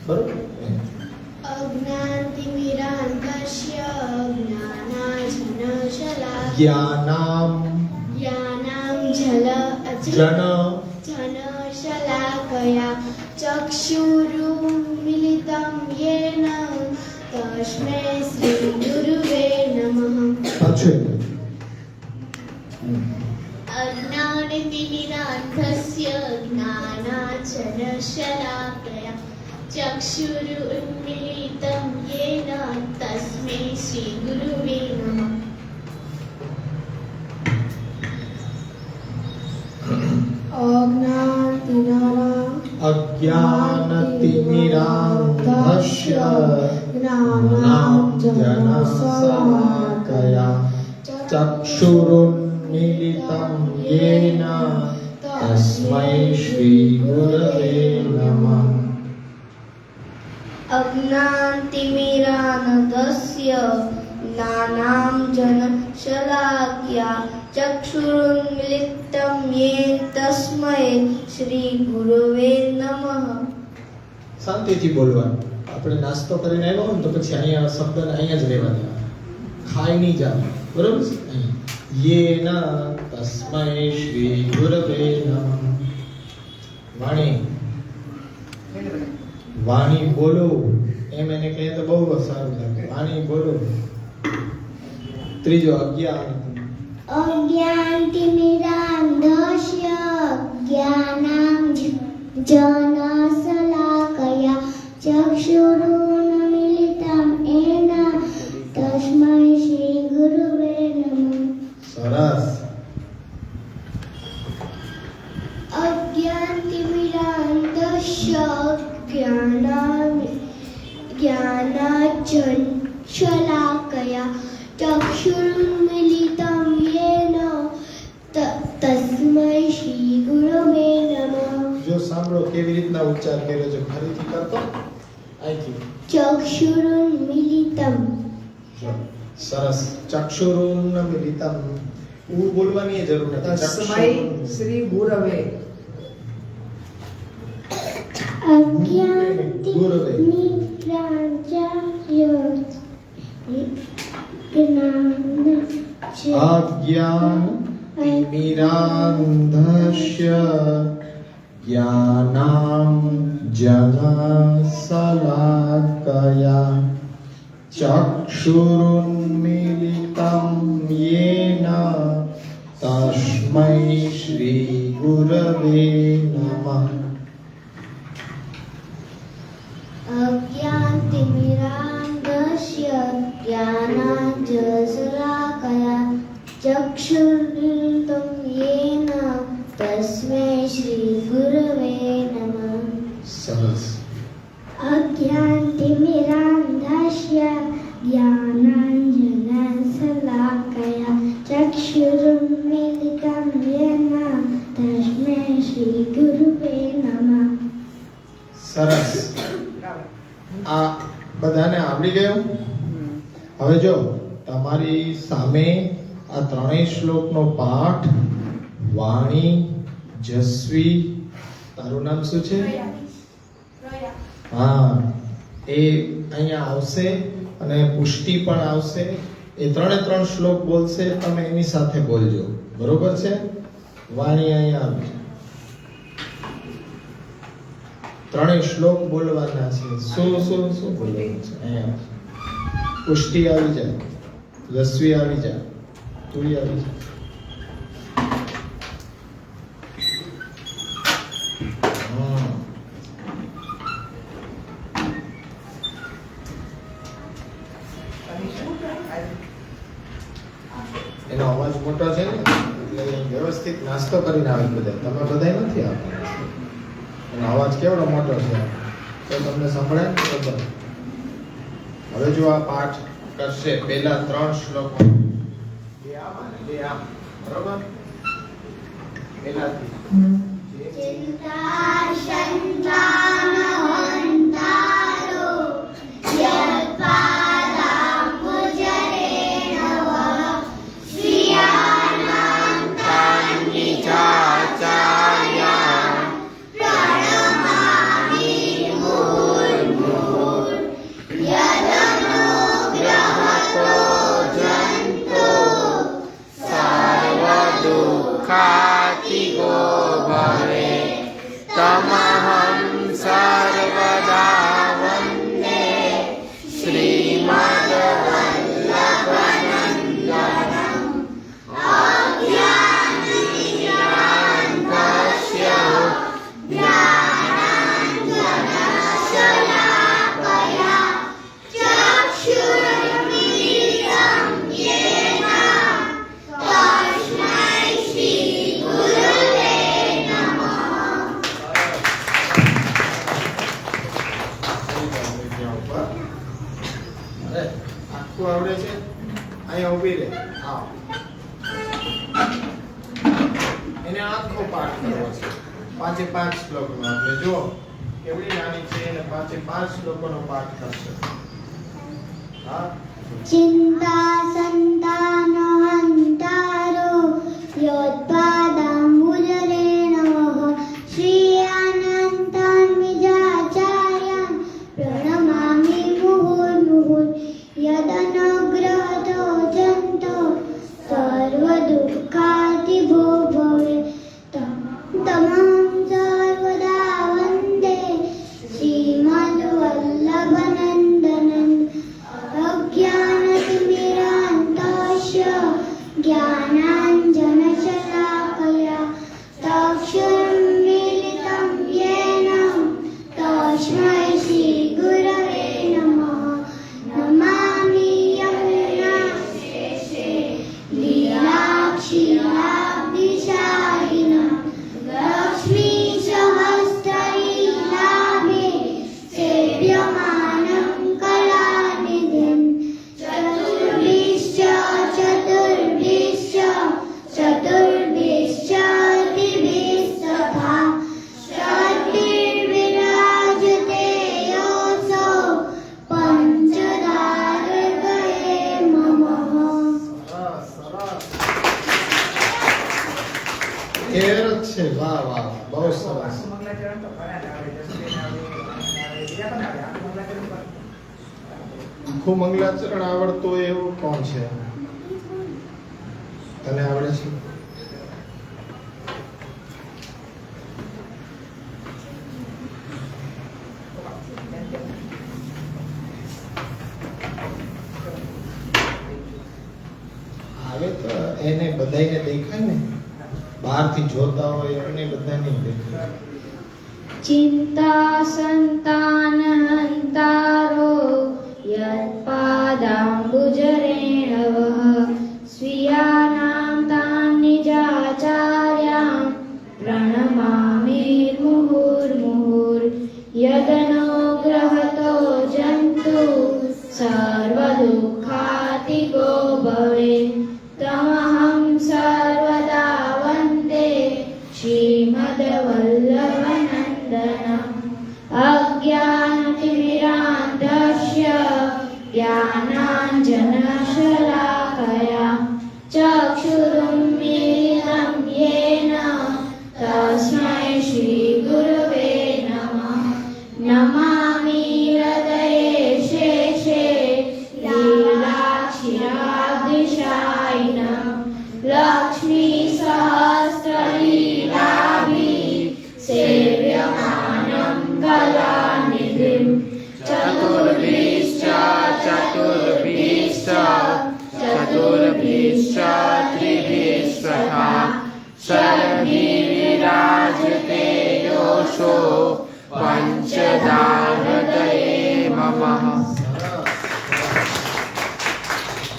Speaker 6: બરોબર
Speaker 5: अज्ञानतिमिरान्धस्य ज्ञानाञ्जनशलाकया
Speaker 6: જ્ઞાનામ જન
Speaker 5: जनशलाकया चक्षुरुन्मीलितं येन तस्मै श्रीगुरुवे नमः
Speaker 6: પાછું
Speaker 5: अज्ञानतिमिरान्धस्य ज्ञानाञ्जनशलाकया चक्षुरुन्मीलितं येन तस्मै श्रीगुरुवे नमः।
Speaker 6: अज्ञानतिमिरान्धस्य ज्ञानाञ्जनशलाकया चक्षुरुन्मीलितं येन तस्मै श्रीगुरवे नमः।
Speaker 5: अज्ञानतिमिरान्धस्य ज्ञानाञ्जनशलाकया चक्षुरुन्मीलितं येन तस्मै श्रीगुरवे नमः।
Speaker 6: શાંતિથી બોલવાનું. આપણે નાસ્તો કરીને આવ્યા હોય ને તો પછી અહીંયા શબ્દને અહીંયા જ રહેવા દેવા, ખાઈ નહીં જવાનું, બરોબર છે? અહીં યેન તસ્મૈ શ્રી ગુરવે નમઃ. વાણી બોલો એમ એને કહે તો બહુ સારું લાગે. વાણી બોલો. ત્રીજો અજ્ઞાન.
Speaker 7: अज्ञानतिमिरान्धस्य ज्ञानाञ्जनशलाकया चक्षुरुन्मीलितं येन तस्मै श्रीगुरुवे नमः।
Speaker 6: સરસ.
Speaker 5: अज्ञानतिमिरान्धस्य ज्ञानाञ्जनशलाकया चक्षुरुन्मीलितं येन तस्मै श्रीगुरवे नमः।
Speaker 6: જો સાંભળો કેવી રીતના ઉચ્ચાર કર્યો છે, ફરીથી કરતો અહીંથી.
Speaker 5: चक्षुरुन्मीलितं
Speaker 6: જો, સરસ. ચક્ષુરુન્મીલિતમ. ઉ બોલવાની જરૂર નથી.
Speaker 3: તસ્મૈ શ્રી ગુરવે.
Speaker 6: અજ્ઞાનતિમિરાન્ધસ્ય જ્ઞાનાञ्जनशलाकया चक्षुरुन्मीलितं येन तस्मै श्रीगुरवे नमः।
Speaker 5: अज्ञानतिमिरान्धस्य ज्ञानाञ्जनशलाकया चक्षुरुन्मीलितं येन तस्मै श्रीगुरवे नमः।
Speaker 6: સરસ.
Speaker 7: अज्ञानतिमिरान्धस्य ज्ञानाञ्जनशलाकया चक्षुरुन्मीलितं येन तस्मै श्रीगुरुवे नमः।
Speaker 6: સરસ. આ બધાને આવડી ગયું? હવે જો તમારી સામે આ ત્રણેય શ્લોકનો પાઠ વાણી, જસ્વી, તારું નામ શું છે? હા, એ અહીંયા આવશે અને પુષ્ટિ પણ આવશે. એ ત્રણે ત્રણ શ્લોક બોલશે, તમે એની સાથે બોલજો, બરોબર છે? વાણી અહીંયા આવી. ત્રણેય શ્લોક બોલવાના છે. શું શું શું બોલવાનું છે? અહીંયા પુષ્ટિ આવી જાય, રસ્વી આવી જાય, તુરી આવી જાય. એનો અવાજ મોટો છે ને, એટલે વ્યવસ્થિત નાસ્તો કરીને આવે બધા. તમે બધા નથી આવતા. એનો અવાજ કેવડો મોટો છે તો તમને સંભળાય ને બરાબર. હવે જો આ પાઠ કરશે પહેલા ત્રણ શ્લોકો, બે આમ અને બે આમ, બરોબર? પહેલાથી
Speaker 1: तमहं सर्वदा वन्दे श्रीमद्वल्लभनन्दनम् अज्ञानतिमिरान्धस्य ज्ञानाञ्जनशलाकया
Speaker 6: એને આખો પાઠ કરવો છે. 5 શ્લોકનો. એટલે જો કેવડી નાની છે અને 5 શ્લોકોનો પાઠ કરશે. હા,
Speaker 7: चिन्ता सन्तानहन्तारो योत्पादाम्बुजरेणवः श्रीयानन्तान्विजाचार्यान् प्रणमामि मुहुर्मुहुर् यदनुग्रहतो जन्तो सर्वदुःखातिभो भवेत् तमहं सर्वदा वन्दे श्रीमद्वल्लभनन्दनन् अज्ञानतिमिरान्तास्य ज्ञानाञ्जनशलाकया तक्षुरुन्मीलितं येन तस्मै श्रीगुरवे नमः नमामि यमुनाशेषे लीलाक्षीराब्धिशायिनं लक्ष्मीसहस्रलीलाभे सेव्यमानं कलानिधिम् चतुर्भिश्च दिभिस्तथा षड्भिर्विराजते योऽसौ पञ्चदारगये ममः.
Speaker 6: સરસ. કેર છે. વાહ વાહ, બહુ સરસ.
Speaker 3: મંગલાચરણ તો ઘણા જ આવે, જસબેન આવે, બીજા પણ આવે. આખું મંગલાચરણ પણ
Speaker 6: આખું મંગલાચરણ આવડતું હોય એવું કોણ છે? તને આવડે છે? આવે તો એને બધાયને દેખાય ને, બહારથી જોતા હોય એને બધાને દેખાય.
Speaker 5: चिन्ता सन्तानहन्तारो यत्पादाम्बुजरेणवः स्वीयानां तान् निजाचार्यान् प्रणमामि मुहुर्मुहुर् यदनुग्रहतो जन्तु सर्वदुःखातिगो भवेत् तमहं सर्वदा वन्दे श्रीमद्वल्लभनन्दनम् अज्ञानतिमिरान्धस्य ज्ञानाञ्जनशलाकया चक्षुरुन्मीलितं येन तस्मै श्रीगुरवे नमः नमामि हृदये शेषे लीलाक्षीराब्धिशायिनं लक्ष्मीसहस्रलीलाभिः सेव्यमानं कलानिधिं
Speaker 1: चतुर्भिश्च त्रिभिस्तथा षड्भिर्विराजते योऽसौ पञ्चदारगये ममः.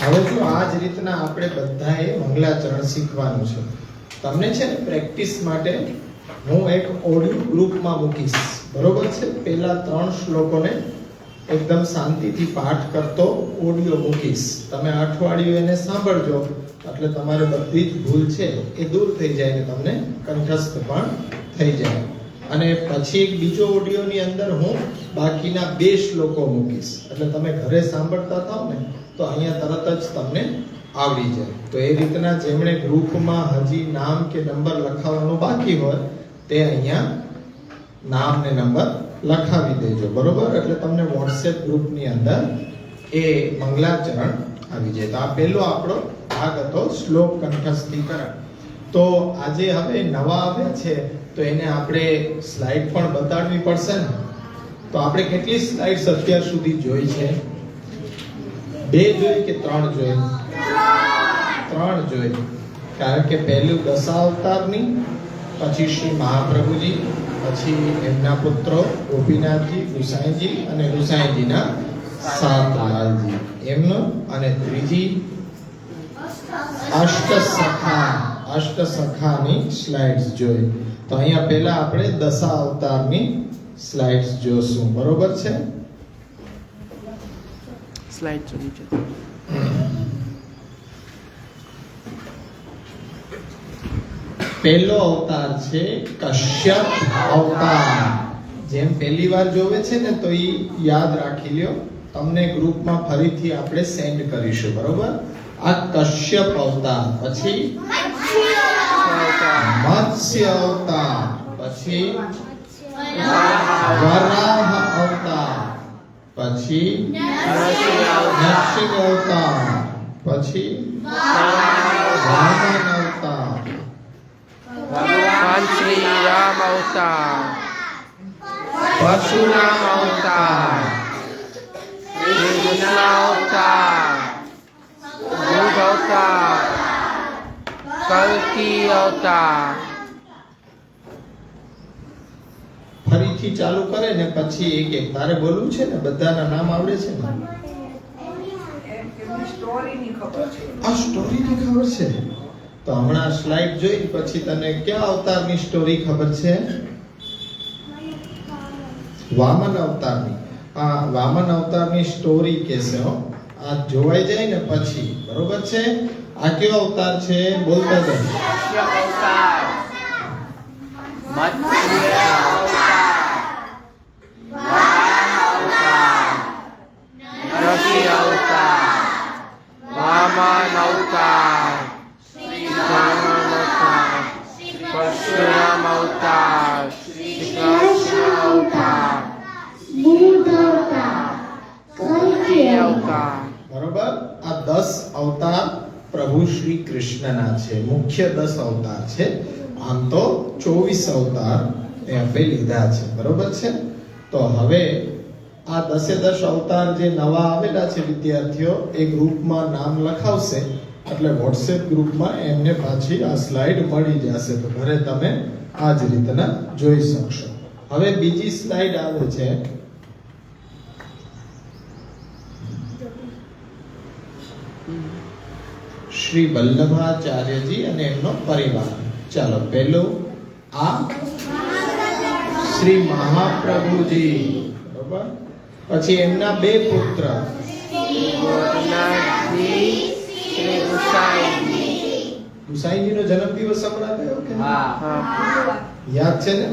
Speaker 6: હવે જો આ જ રીતના આપણે બધાએ મંગલાચરણ શીખવાનું છે. તમને છે ને પ્રેક્ટિસ માટે હું એક ઓડિયો ગ્રુપમાં મૂકીશ, બરોબર છે? પહેલા 3 શ્લોકોને એકદમ શાંતિથી પાઠ કરતો ઓડિયો મૂકીશ. તમે અઠવાડિયું એને સાંભળજો એટલે તમારે બધી જ ભૂલ છે એ દૂર થઈ જાય ને તમને કંઠસ્થ પણ થઈ જાય. અને પછી એક બીજો ઓડિયોની અંદર હું બાકીના 2 શ્લોકો મૂકીશ એટલે તમે ઘરે સાંભળતા થાવ ને તો અહીંયા તરત જ તમને આવડી જાય. તો એ રીતના જેમણે ગ્રુપમાં હજી નામ કે નંબર લખાવવાનું બાકી હોય તે અહીંયા નામ ને નંબર લખાવી દેજો, બરોબર? એટલે તમને WhatsApp ગ્રુપની અંદર એ મંગલાચરણ આવી જાય. તો આ પહેલો આપણો ભાગ હતો શ્લોક કંઠસ્થીકરણ. તો આજે હવે નવા આવ્યા છે તો એને આપણે સ્લાઇડ પણ બતાડવી પડશે ને. તો આપણે કેટલી સ્લાઇડ્સ અત્યાર સુધી જોઈ છે? 2 જોઈ કે 3 જોઈ? 3 જોઈ. કારણ કે પહેલું દશાવતારની, પછી શ્રી મહાપ્રભુજી, પછી એમના પુત્રો ગોપીનાથજી, ગુસાઈજી અને ગુસાઈજીના 7 લાલજી એમનું, અને ત્રીજી અષ્ટસખાની સ્લાઇડ્સ જોઈ. તો અહીંયા પહેલા આપણે દશાવતારની સ્લાઇડ્સ જોશું, બરોબર છે?
Speaker 1: સ્લાઇડ જો નીચે.
Speaker 6: પહેલો અવતાર છે કશ્યપ અવતાર. જેમ પહેલી વાર જોવે છે ને તો એ યાદ રાખી લ્યો. તમને ગ્રુપમાં ફરીથી આપણે સેન્ડ કરીશું, બરોબર? આ કશ્યપ અવતાર, પછી મત્સ્ય અવતાર, પછી વરાહ અવતાર, પછી નરસિંહ અવતાર, પછી વામન અવતાર,
Speaker 1: ભગવાન શ્રી રામ અવતાર, પરશુરામ અવતાર, શ્રી કૃષ્ણ અવતાર, બુદ્ધ અવતાર, કલ્કી અવતાર.
Speaker 6: ફરીથી ચાલુ કરે ને પછી એક એક તારે બોલવું છે ને, બધાના નામ આવડે છે ને?
Speaker 3: એમની સ્ટોરીની ખબર છે.
Speaker 6: આ સ્ટોરીની ખબર છે તો હમણાં સ્લાઇડ જોઈ પછી તને કયા અવતારની સ્ટોરી ખબર છે? વામન અવતારની. આ વામન અવતારની સ્ટોરી કહેશે હો. આ જોવાઈ જાય ને પછી, બરોબર છે? આ કયો અવતાર છે? બોલતા જાઓ.
Speaker 1: કશ્યપ અવતાર, મત્સ્ય અવતાર, વરાહ અવતાર, નરસિંહ અવતાર, વામન અવતાર, શ્રી કૃષ્ણ અવતાર, પરશુરામ અવતાર, શ્રી કૃષ્ણ અવતાર,
Speaker 7: બુદ્ધ અવતાર, કલ્કી
Speaker 1: અવતાર.
Speaker 6: બરોબર? આ 10 અવતાર પ્રભુ શ્રી કૃષ્ણના છે. મુખ્ય 10 અવતાર છે. આમ તો 24 અવતાર એ આપણે લીધા છે, બરોબર છે? તો હવે આ 10 અવતાર જે નવા આવેલા છે વિદ્યાર્થીઓ, એ ગ્રુપમાં નામ લખાવશે એટલે વોટ્સએપ ગ્રુપમાં એમને પાછી આ સ્લાઇડ મળી જશે. તો ઘરે તમે આ જ રીતના જોઈ શકશો. હવે બીજી સ્લાઇડ આવે છે. શ્રી વલ્લભાચાર્યજી અને એમનો પરિવાર. ચાલો, પહેલું આ શ્રી મહાપ્રભુજી, બરોબર? પછી એમના 2 પુત્ર
Speaker 1: ગોપીનાથજી, શ્રી ગુસાઈજી.
Speaker 6: ગુસાઈજીનો જન્મદિવસ હમણાં થયો કે
Speaker 1: હા.
Speaker 6: યાદ છે ને?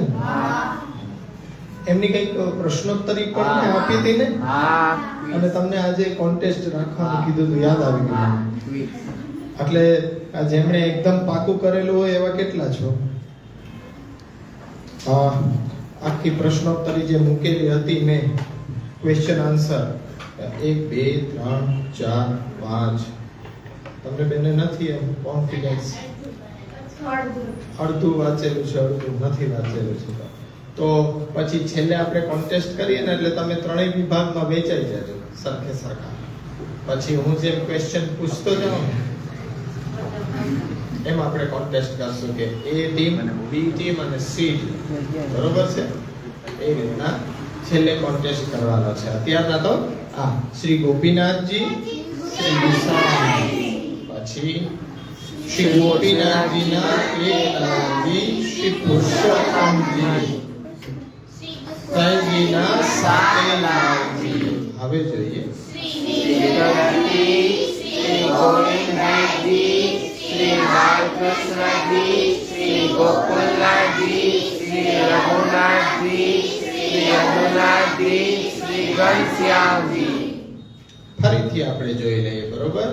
Speaker 6: એમની કઈક પ્રશ્નોત્તરી પણ મેં આપી હતી ને,
Speaker 1: હા.
Speaker 6: અને તમને આજે કોન્ટેસ્ટ રાખવાનું કીધું તો યાદ આવી ગયું. એટલે આ જેમણે એકદમ પાકું કરેલું હોય એવા કેટલા છો? આખી પ્રશ્નોત્તરી જે મૂકેલી હતી મેં, ક્વેશ્ચન આન્સર 1 2 3 4 5, તમને બેને નથી એમ કોન્ફિડન્સ? અડધું વાંચેલું છે, અડધું નથી વાંચેલું છે. તો પછી છેલ્લે આપણે કોન્ટેસ્ટ કરીએ ને એટલે તમે 3 વિભાગમાં વહેંચાઈ જજો સરખે સરખા. પછી હું જેમ ક્વેશ્ચન પૂછતો જાઉં એમ આપણે કોન્ટેસ્ટ કરશું કે A ટીમ, B ટીમ અને C ટીમ, બરોબર છે? એ રીતના છેલ્લે કોન્ટેસ્ટ કરવાનો છે. અત્યારના તો આ શ્રી ગોપીનાથજી, શ્રી ગુસાઈજી, પછી શ્રી ગોપીનાથજીના એક અલગજી શ્રી પુરુષોત્તમજી, કૈજીના 7 લાલજી. હવે જોઈએ
Speaker 1: શ્રી ગોવિંદજી, શ્રી બાલકૃષ્ણજી, શ્રી ગોકુલનાથજી, શ્રી રઘુનાથજી, શ્રી યદુનાથજી, શ્રી ઘનશ્યામજી.
Speaker 6: ફરીથી આપણે જોઈ લઈએ, બરોબર?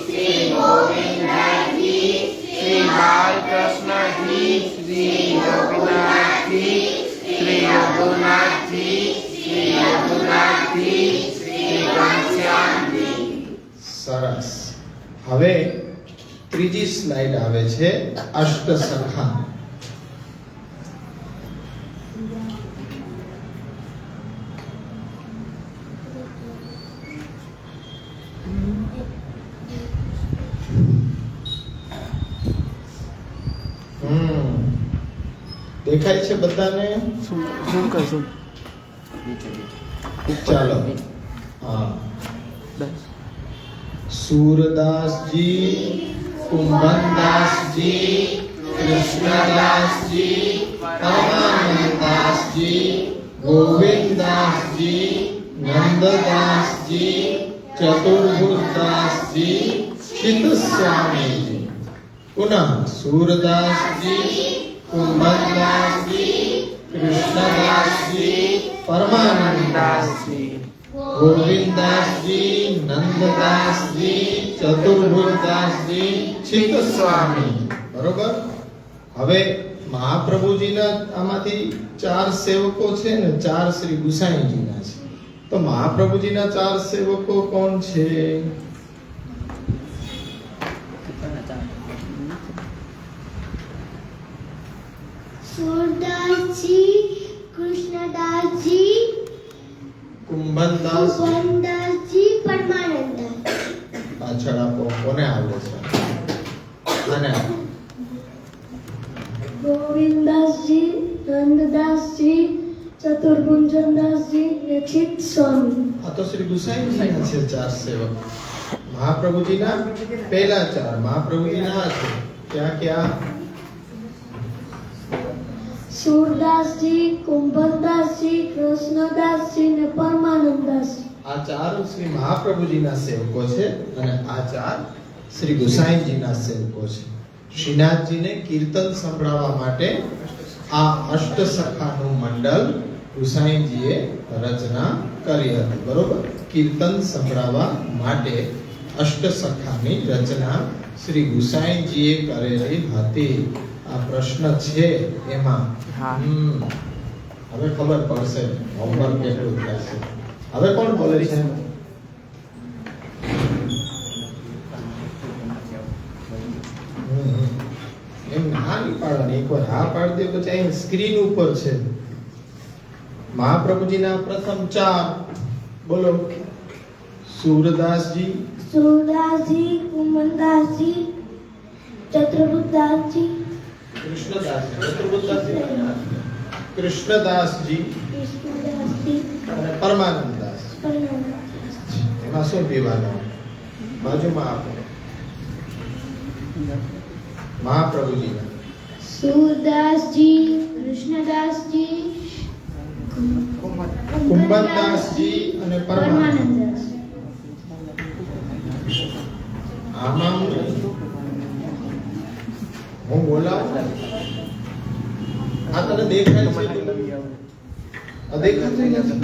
Speaker 1: શ્રી ગોવિંદજી, શ્રી બાલકૃષ્ણજી, શ્રી ગોપીનાથજી, શ્રી યદુનાથજી, શ્રી યદુનાથજી, શ્રી ઘનશ્યામજી.
Speaker 6: સરસ. હવે ત્રીજી સ્લાઇડ આવે છે અષ્ટસખા. દેખાય છે બધાને?
Speaker 1: ઝૂમ કર, ઝૂમ.
Speaker 6: ચાલો. હા. सूरदासजी, कुंभनदासजी, कृष्णदासजी, परमानंददासजी, गोविंददासजी, નંદદાસજી, ચતુર્ભુજદાસજી, ચિત્ત સ્વામીજી. પુનઃ સુરદાસજી, કુંભદાસજી, કૃષ્ણદાસજી, પરમાનંદદાસજી, ગોવિંદદાસજી, નંદદાસજી, ચતુર્ભુજદાસજી, ચિત્ત સ્વામી. બરોબર. હવે મહાપ્રભુજીના આમાંથી 4 સેવકો છે ને 4 શ્રી ગુસાઈજીના છે. તો મહાપ્રભુજીના 4 સેવકો કોણ છે?
Speaker 7: सूरदासजी, कृष्णदासजी,
Speaker 6: કુંભનદાસ,
Speaker 7: कुंभनदासजी, परमानंददास.
Speaker 6: પાછળ આપો કોને આવડે છે? અને
Speaker 4: ગોવિંદાસજી, નંદદાસજી, ચતુર્ભુજદાસજી ને ચિત્ત સ્વામી.
Speaker 6: આ તો શ્રી ગુસાઈજીના છે 4 સેવક. મહાપ્રભુજીના પહેલા 4 મહાપ્રભુજીના આ છે. ક્યાં ક્યાં?
Speaker 4: सूरदासजी, कुंभदासजी, कृष्णदासजी ने परमानंददासजी.
Speaker 6: આ 4 શ્રી મહાપ્રભુજીના સેવકો છે અને આ 4 શ્રી ગુસાઈજીના સેવકો છે. શ્રીનાથજીને કીર્તન સંભળાવવા માટે આ અષ્ટસખાનું મંડળ ગુસાઈજીએ રચના કરી હતી. બરોબર. કીર્તન સંભળાવવા માટે અષ્ટસખાની રચના શ્રી ગુસાઈજીએ કરેલી હતી. આ પ્રશ્ન છે એમાં. હવે ખબર પડશે હોમવર્ક કેટલું થશે. હવે કોણ બોલે છે? એમ હા નહીં પાડવાની. એકવાર હા પાડી દે પછી અહીં સ્ક્રીન ઉપર છે. મહાપ્રભુજીના પ્રથમ 4 બોલો. સુરદાસજી,
Speaker 4: सूरदासजी, कुंभदासजी, चतुर्भुजदासजी,
Speaker 6: કૃષ્ણદાસજી, ચતુર્ભુજદાસજી, કૃષ્ણદાસજી
Speaker 4: कृष्णदासजी,
Speaker 6: અને પરમાનંદદાસ.
Speaker 4: परमानंददासजी.
Speaker 6: એમાં શું પીવાનું? બાજુમાં આપો. મહાપ્રભુજીના
Speaker 5: सूरदासजी, कृष्णदासजी,
Speaker 6: કુંભનદાસજી અને પરમાનંદ.
Speaker 5: परमानंददास.
Speaker 6: આમાં હું બોલાવું? આ તને દેખાય છે? આ દેખાતું નથી?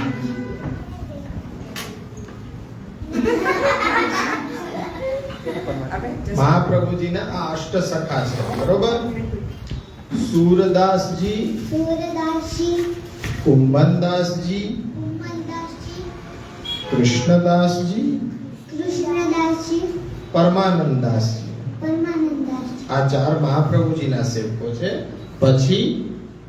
Speaker 6: મહાપ્રભુજીના આ અષ્ટસખા છે. બરોબર. સુરદાસજી,
Speaker 7: सूरदासजी,
Speaker 6: કુંભનદાસજી,
Speaker 7: कुंभनदासजी,
Speaker 6: કૃષ્ણદાસજી,
Speaker 7: कृष्णदासजी,
Speaker 6: પરમાનંદદાસજી.
Speaker 7: परमानंददासजी.
Speaker 6: આ 4 મહાપ્રભુજીના સેવકો છે. પછી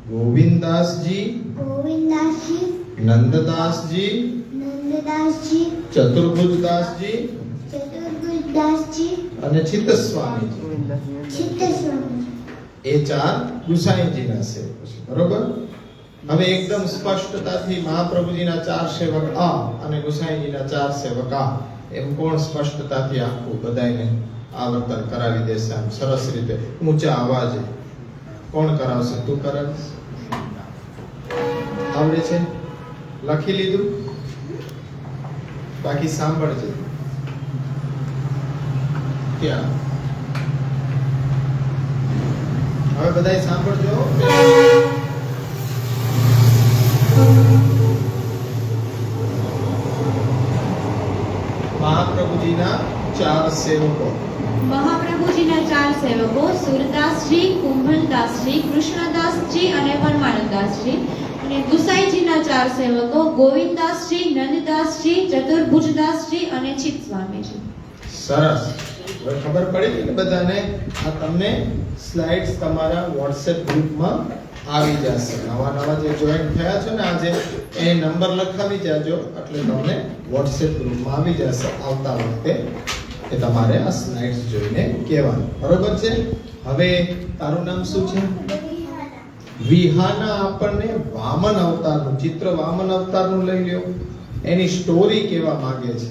Speaker 6: ગોવિંદદાસજી,
Speaker 7: गोविंदासजी,
Speaker 6: નંદદાસજી,
Speaker 7: नंददासजी,
Speaker 6: ચતુર્ભુજદાસજી
Speaker 7: चतुर्भुजदासजी,
Speaker 6: અને ચિત્તસ્વામીજી.
Speaker 7: चित्तस्वामी.
Speaker 6: એ 4 ગુસાઈજીના સેવકો છે. બરોબર. હવે એકદમ સ્પષ્ટતાથી મહાપ્રભુજીના 4 સેવક આ અને ગુસાઈજીના 4 સેવક આ એમ કોણ સ્પષ્ટતાથી આખું બધાયને આવર્તન કરાવી દેશે આમ સરસ રીતે ઊંચા અવાજે? કોણ કરાવશે? તું કરાવીશ? આવડે છે? લખી લીધું? બાકી સાંભળજે. ક્યાં? હવે બધાય સાંભળજો. મહાપ્રભુજીના 4 સેવકો.
Speaker 5: મહાપ્રભુજીના 4 સેવકો સુરદાસજી, કુંભનદાસજી, કૃષ્ણદાસજી અને પરમાનંદદાસજી. અને ગુસાઈજીના 4 સેવકો ગોવિંદદાસજી, નંદદાસજી, ચતુર્ભુજદાસજી અને ચિત્તસ્વામીજી.
Speaker 6: સરસ. હવે ખબર પડી ને બધાને? આ તમને સ્લાઇડ્સ તમારા WhatsApp ગ્રુપમાં આવી જશે. નવા જે જોઈન થયા છો ને આજે એ નંબર લખાવી જાજો એટલે તમને WhatsApp ગ્રુપમાં આવી જશે. આવતા વખતે એ તમારે આ સ્લાઇડ્સ જોઈને કહેવાનું. બરોબર છે? હવે તારું નામ શું છે? વિહાના. આપણને વામન અવતારનું ચિત્ર, વામન અવતારનું લઈ લ્યો. એની સ્ટોરી કહેવા માંગે છે.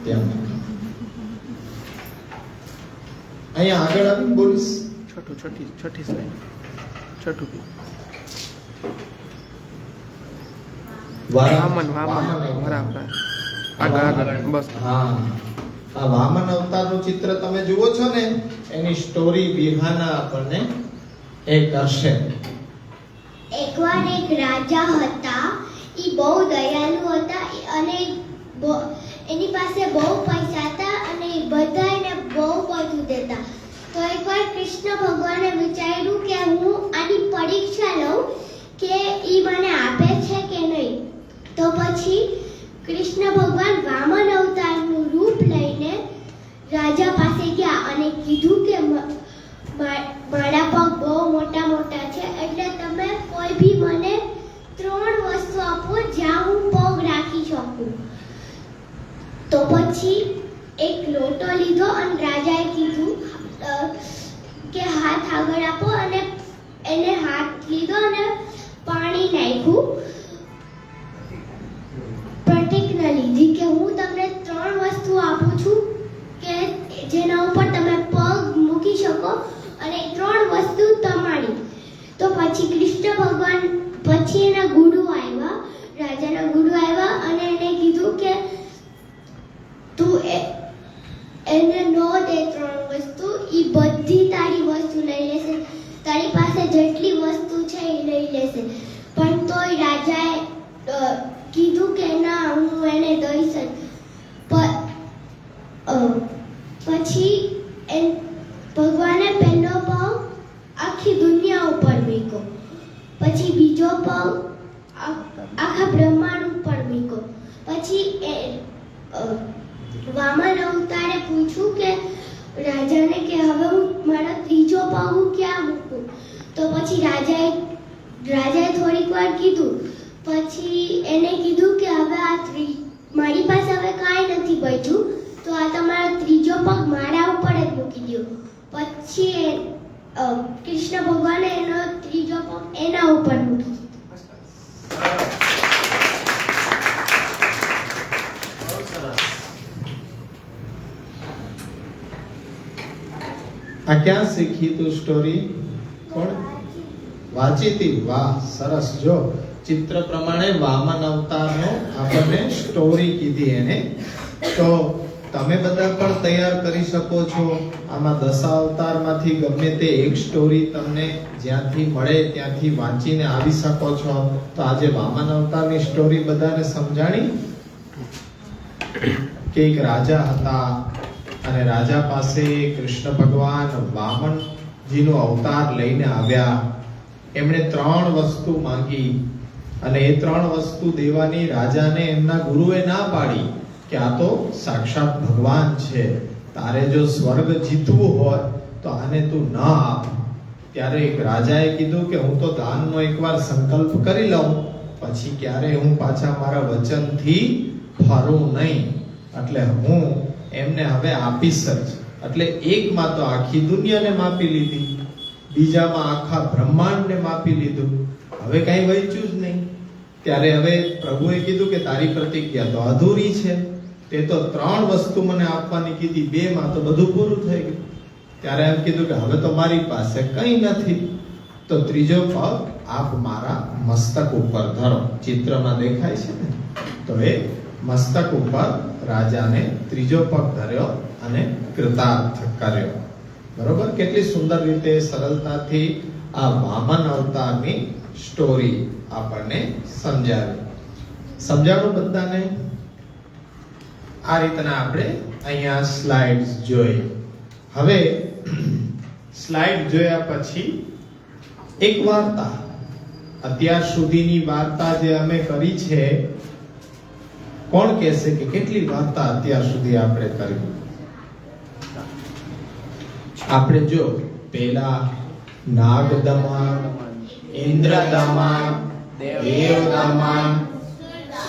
Speaker 6: ત્યાં અહીંયા આગળ આવીને બોલીશ.
Speaker 1: છઠ્ઠી સ્લાઇડ. છઠ્ઠું. વામન બરાબર. આગળ બસ.
Speaker 6: હા, આ વામન અવતારનું ચિત્ર તમે જુઓ છો ને, એની સ્ટોરી બિહાના આપણને એ કરશે.
Speaker 7: એકવાર એક રાજા હતા. ઈ બહુ દયાળુ હતા અને એની પાસે બહુ પૈસા હતા અને ઈ બધાને બહુ બધું દેતા. તો એકવાર કૃષ્ણ ભગવાને વિચાર્યું કે હું આની પરીક્ષા લઉં કે ઈ મને આપે છે કે નહીં. તો પછી કૃષ્ણ ભગવાન વામન અવતારનું રૂપ લઈને રાજા પાસે ગયા અને કીધું કે મારા પગ બહુ મોટા મોટા છે, એટલે તમે કોઈ બી મને 3 વસ્તુ આપો જ્યાં હું પગ રાખી શકું. તો પછી એક લોટો લીધો અને રાજાએ કીધું કે હાથ આગળ આપો અને એને હાથ લીધો અને પાણી નાખ્યું. પ્રતિજ્ઞા લીધી કે હું તમને 3 વસ્તુ આપું છું કે જેના ઉપર તમે પગ મૂકી શકો અને 3 વસ્તુ તમારી. તો પછી કૃષ્ણ ભગવાન પછી એના ગુરુ આવ્યા, રાજાના ગુરુ આવ્યા અને એને કીધું કે તું એને નો દે 3 વસ્તુ, ઈ બધી તારી વસ્તુ લઈ લેશે, તારી પાસે જેટલી વસ્તુ છે એ લઈ લેશે. પણ તોય રાજાએ કીધું કે ના, હું એને દઈશ જ. પછી ભગવાને પહેલો પગ આખી દુનિયા ઉપર મૂક્યો, પછી બીજો પગ આખા બ્રહ્માંડ ઉપર મૂક્યો. પછી વામન અવતારે પૂછ્યું કે રાજાને કે હવે હું મારો ત્રીજો પગ હું ક્યાં મૂકું. તો પછી રાજાએ થોડીક વાર કીધું. પછી એને કીધું કે હવે મારી પાસે હવે કાંઈ નથી બચ્યું, તો આ તમારો ત્રીજો પગ મારા ઉપર જ મૂકી દો. પછી કૃષ્ણ ભગવાને એનો ત્રીજો પગ એના ઉપર મૂકી દીધો.
Speaker 6: આ ક્યાં શીખી તું સ્ટોરી? કોણ વાંચી હતી? વાહ, સરસ. જો ચિત્ર પ્રમાણે વામન અવતારનો આપણને સ્ટોરી કીધી એને. તો તમે બધા પણ તૈયાર કરી શકો છો. આમાં 10 અવતારમાંથી ગમે તે એક સ્ટોરી તમને જ્યાંથી મળે ત્યાંથી વાંચીને આવી શકો છો. તો આજે વામન અવતારની સ્ટોરી બધાને સમજાણી કે એક રાજા હતા અને રાજા પાસે કૃષ્ણ ભગવાન વામનજીનો અવતાર લઈને આવ્યા. એમણે 3 વસ્તુ માંગી અને એ 3 વસ્તુ દેવાની રાજાને એમના ગુરુએ ના પાડી કે આ તો સાક્ષાત ભગવાન છે, તારે જો સ્વર્ગ જીતવું હોય તો આને તું ન આપ. ત્યારે એક રાજાએ કીધું કે હું તો દાનનો એકવાર સંકલ્પ કરી લઉં, પછી ક્યારે હું પાછા મારા વચનથી ફરું નહીં, એટલે હું એમને હવે આપીશ જ. એટલે એકમાં તો આખી દુનિયાને માપી લીધી, બીજામાં આખા બ્રહ્માંડને માપી લીધું, હવે કઈ બચ્યું જ નહીં. ત્યારે હવે પ્રભુએ કીધું કે તારી પ્રતિજ્ઞા તો અધૂરી છે, તે તો 3 વસ્તુ મને આપવાની કીધી, 2માં તો બધું પૂરું થઈ ગયું. ત્યારે એમ કીધું કે હવે તો મારી પાસે કંઈ નથી, તો ત્રીજો પગ આપ મારા મસ્તક ઉપર ધરો. ચિત્રમાં દેખાય છે ને, તો એ મસ્તક ઉપર રાજાને ત્રીજો પગ ધર્યો અને કૃતાર્થ કર્યો. બરોબર? કેટલી સુંદર રીતે સરળતાથી આ વામન અવતારની સ્ટોરી આપણને સમજાવ્યું બધાને. આ રીતના આપણે અહીંયા સ્લાઇડ્સ જોઈ. હવે સ્લાઇડ જોયા પછી એક વાર્તા, અત્યાર સુધીની વાર્તા જે અમે કરી છે, કોણ કહેશે કે કેટલી વાર્તા અત્યાર સુધી આપણે કરી? આપણે જો પેલા નાગદમન, ઇન્દ્રદમન, દેવદમન,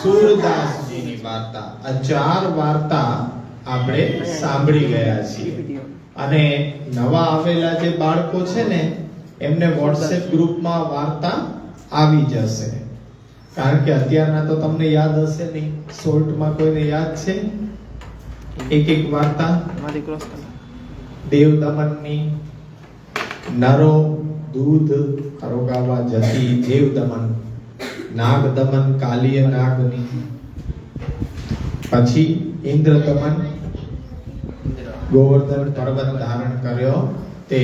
Speaker 6: સૂરદાસજીની વાર્તા, આ 4 વાર્તા આપણે સાંભળી ગયા છીએ. અને નવા આવેલા જે બાળકો છે ને, એમને વોટ્સએપ ગ્રુપમાં વાર્તા આવી જશે, કારણ કે અત્યારના તો તમને યાદ હશે નહીં. શોર્ટમાં કોઈને યાદ છે એક વાર્તા? દેવદમનની, નરો દૂધ હરોગાવા જતી દેવદમન, નાગ દમન કાલિય નાગની, પછી ઇન્દ્ર દમન ગોવર્ધન પર્વત ધારણ કર્યો તે,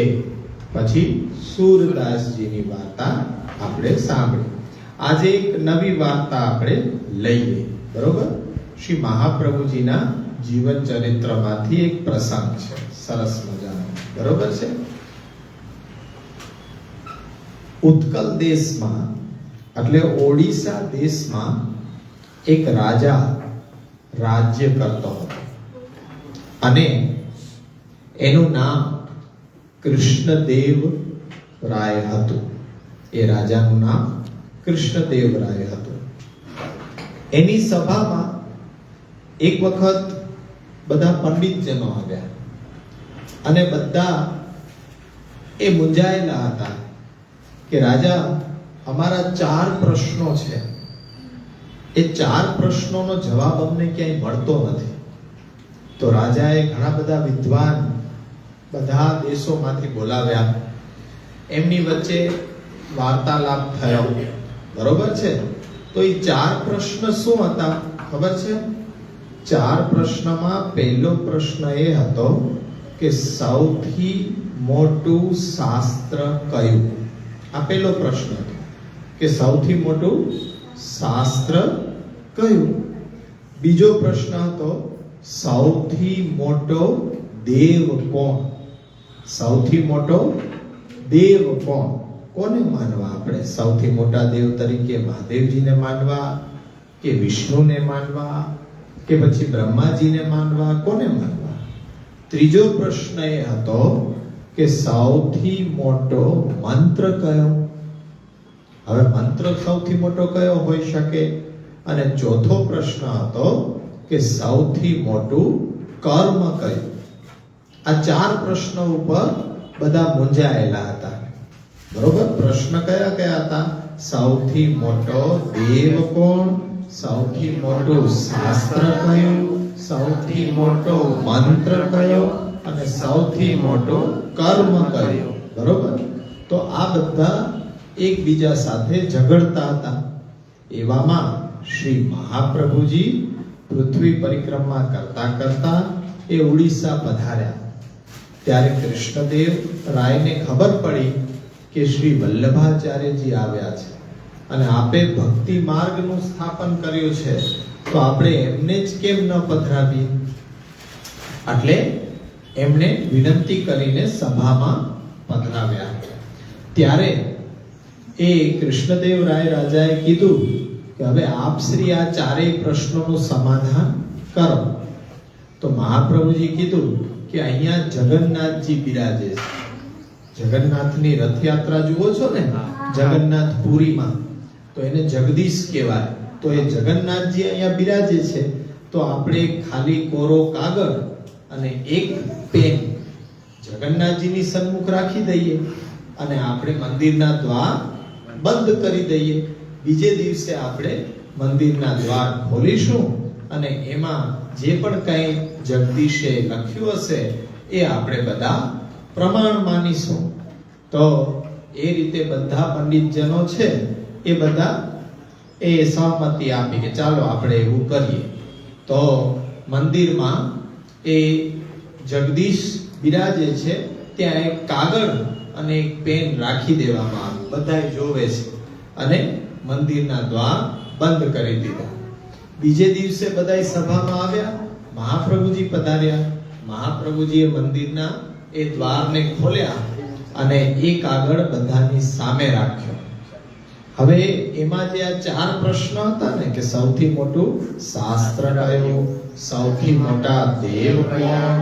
Speaker 6: પછી સૂરદાસજીની વાર્તા આપણે સાંભળી. આજે એક નવી વાર્તા આપણે લઈએ, બરોબર? શ્રી મહાપ્રભુજીના જીવન ચરિત્રમાંથી એક પ્રસંગ છે, સરસ મજાનો, બરોબર છે? ઉત્કલ દેશમાં એટલે ઓડિશા દેશમાં એક રાજા રાજ્ય કરતો હતો અને એનું નામ કૃષ્ણદેવ રાય હતું. એ રાજાનું નામ કૃષ્ણદેવ રાય હતું. એની સભામાં એક વખત બધા પંડિતજનો આવ્યા અને બધા એ મૂંઝાયેલા હતા કે રાજા, અમારા 4 પ્રશ્નો છે, એ 4 પ્રશ્નોનો જવાબ અમને ક્યાંય મળતો નથી. તો રાજાએ ઘણા બધા વિદ્વાન બધા દેશોમાંથી બોલાવ્યા, એમની વચ્ચે વાર્તાલાપ થયો, બરોબર છે? તો એ 4 પ્રશ્ન શું હતા ખબર છે? 4 પ્રશ્નમાં પહેલો પ્રશ્ન એ હતો કે સૌથી મોટું શાસ્ત્ર કયું? આ પહેલો પ્રશ્ન હતો કે સૌથી મોટું શાસ્ત્ર કયું? બીજો પ્રશ્ન હતો સૌથી મોટો દેવ કોણ? સૌથી મોટો દેવ કોણ? કોને માનવા આપણે? સૌથી મોટા દેવ તરીકે મહાદેવજીને માનવા કે વિષ્ણુને માનવા કે પછી બ્રહ્માજીને માનવા? કોને માનવા? ત્રીજો પ્રશ્ન એ હતો કે સૌથી મોટો મંત્ર કયો? હવે મંત્ર સૌથી મોટો કયો હોઈ શકે? અને ચોથો પ્રશ્ન હતો કે સૌથી મોટું કર્મ કયું? આ 4 પ્રશ્નો ઉપર બધા મૂંઝાયેલા હતા, બરોબર? પ્રશ્ન કયા કયા હતા? સૌથી મોટો દેવ કોણ? સૌથી મોટું શાસ્ત્ર કયું? સૌથી મોટો મંત્ર કયો? અને સૌથી મોટો કર્મ કયો? બરોબર? તો આ બધા એકબીજા સાથે ઝઘડતા હતા. એવામાં શ્રી મહાપ્રભુજી પૃથ્વી પરિક્રમા કરતા કરતા એ ઓડિશા પધાર્યા. ત્યારે કૃષ્ણદેવ રાયને ખબર પડી કે શ્રી વલ્લભાચાર્યજી આવ્યા છે અને આપે ભક્તિ માર્ગનું સ્થાપન કર્યું છે, તો આપણે એમને જ કેમ ન પધરાવીએ? એટલે એમને વિનંતી કરીને સભામાં પધરાવ્યા. ત્યારે એ કૃષ્ણદેવ રાય રાજાએ કીધું કે હવે આપ શ્રી આ 4 પ્રશ્નોનું સમાધાન કરો. તો મહાપ્રભુજી કીધું કે અહીંયા જગન્નાથજી બિરાજે છે. જગન્નાથની રથયાત્રા જુઓ છો ને જગન્નાથ પુરીમાં, તો એને જગદીશ કહેવાય. તો એ જગન્નાથજી અહીંયા બિરાજે છે, તો આપણે ખાલી કોરો કાગળ અને એક પેન જગન્નાથજીની સન્મુખ રાખી દઈએ અને આપણે મંદિરના દ્વાર બંધ કરી દઈએ. બીજે દિવસે આપણે મંદિરના દ્વાર ખોલીશું અને એમાં જે પણ કંઈ જગદીશે લખ્યું હશે એ આપણે બધા પ્રમાણ માનીશું. તો એ રીતે બધા પંડિતજનો છે એ બધા એ સહમતિ આપી કે ચાલો આપણે એવું કરીએ. તો મંદિરમાં એ જગદીશ બિરાજે છે ત્યાં એક કાગળ અને એક પેન રાખી દેવામાં આવ્યું, બધાય જોવે છે, અને મંદિરના દ્વાર બંધ કરી દીધા. બીજે દિવસે બધાય સભામાં આવ્યા, મહાપ્રભુજી પધાર્યા. મહાપ્રભુજીએ મંદિરના એ દ્વારને ખોલ્યા અને એ કાગળ બધાની સામે રાખ્યો. હવે એમાં જે આ 4 પ્રશ્ન હતા ને કે સૌથી મોટું શાસ્ત્ર કયું, સૌથી મોટા દેવ કયા,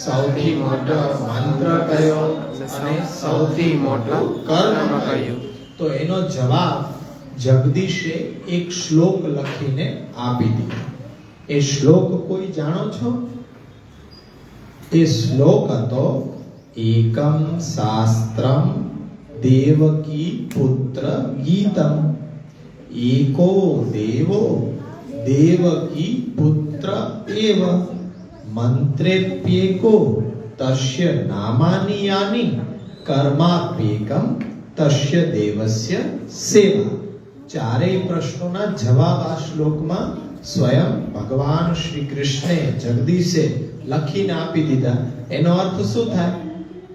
Speaker 6: સૌથી મોટો મંત્ર કયો અને સૌથી મોટો કર્મ કયું, તો એનો જવાબ જગદીશે એક શ્લોક લખીને આપી દીધો. એ શ્લોક કોઈ જાણો છો? એ શ્લોક હતો એકમ શાસ્ત્રમ દેવકી પુત્ર ગીતમ, એકો દેવો દેવકી પુત્ર એવ, મંત્રેપ્યેકો તસ્ય નામાની યાની, કર્માપ્યેકમ તસ્ય દેવસ્ય સેવા. ચારેય પ્રશ્નોના જવાબ આ શ્લોકમાં સ્વયં ભગવાન શ્રી કૃષ્ણે જગદીશે લખીને આપી દીધા. એનો અર્થ શું થાય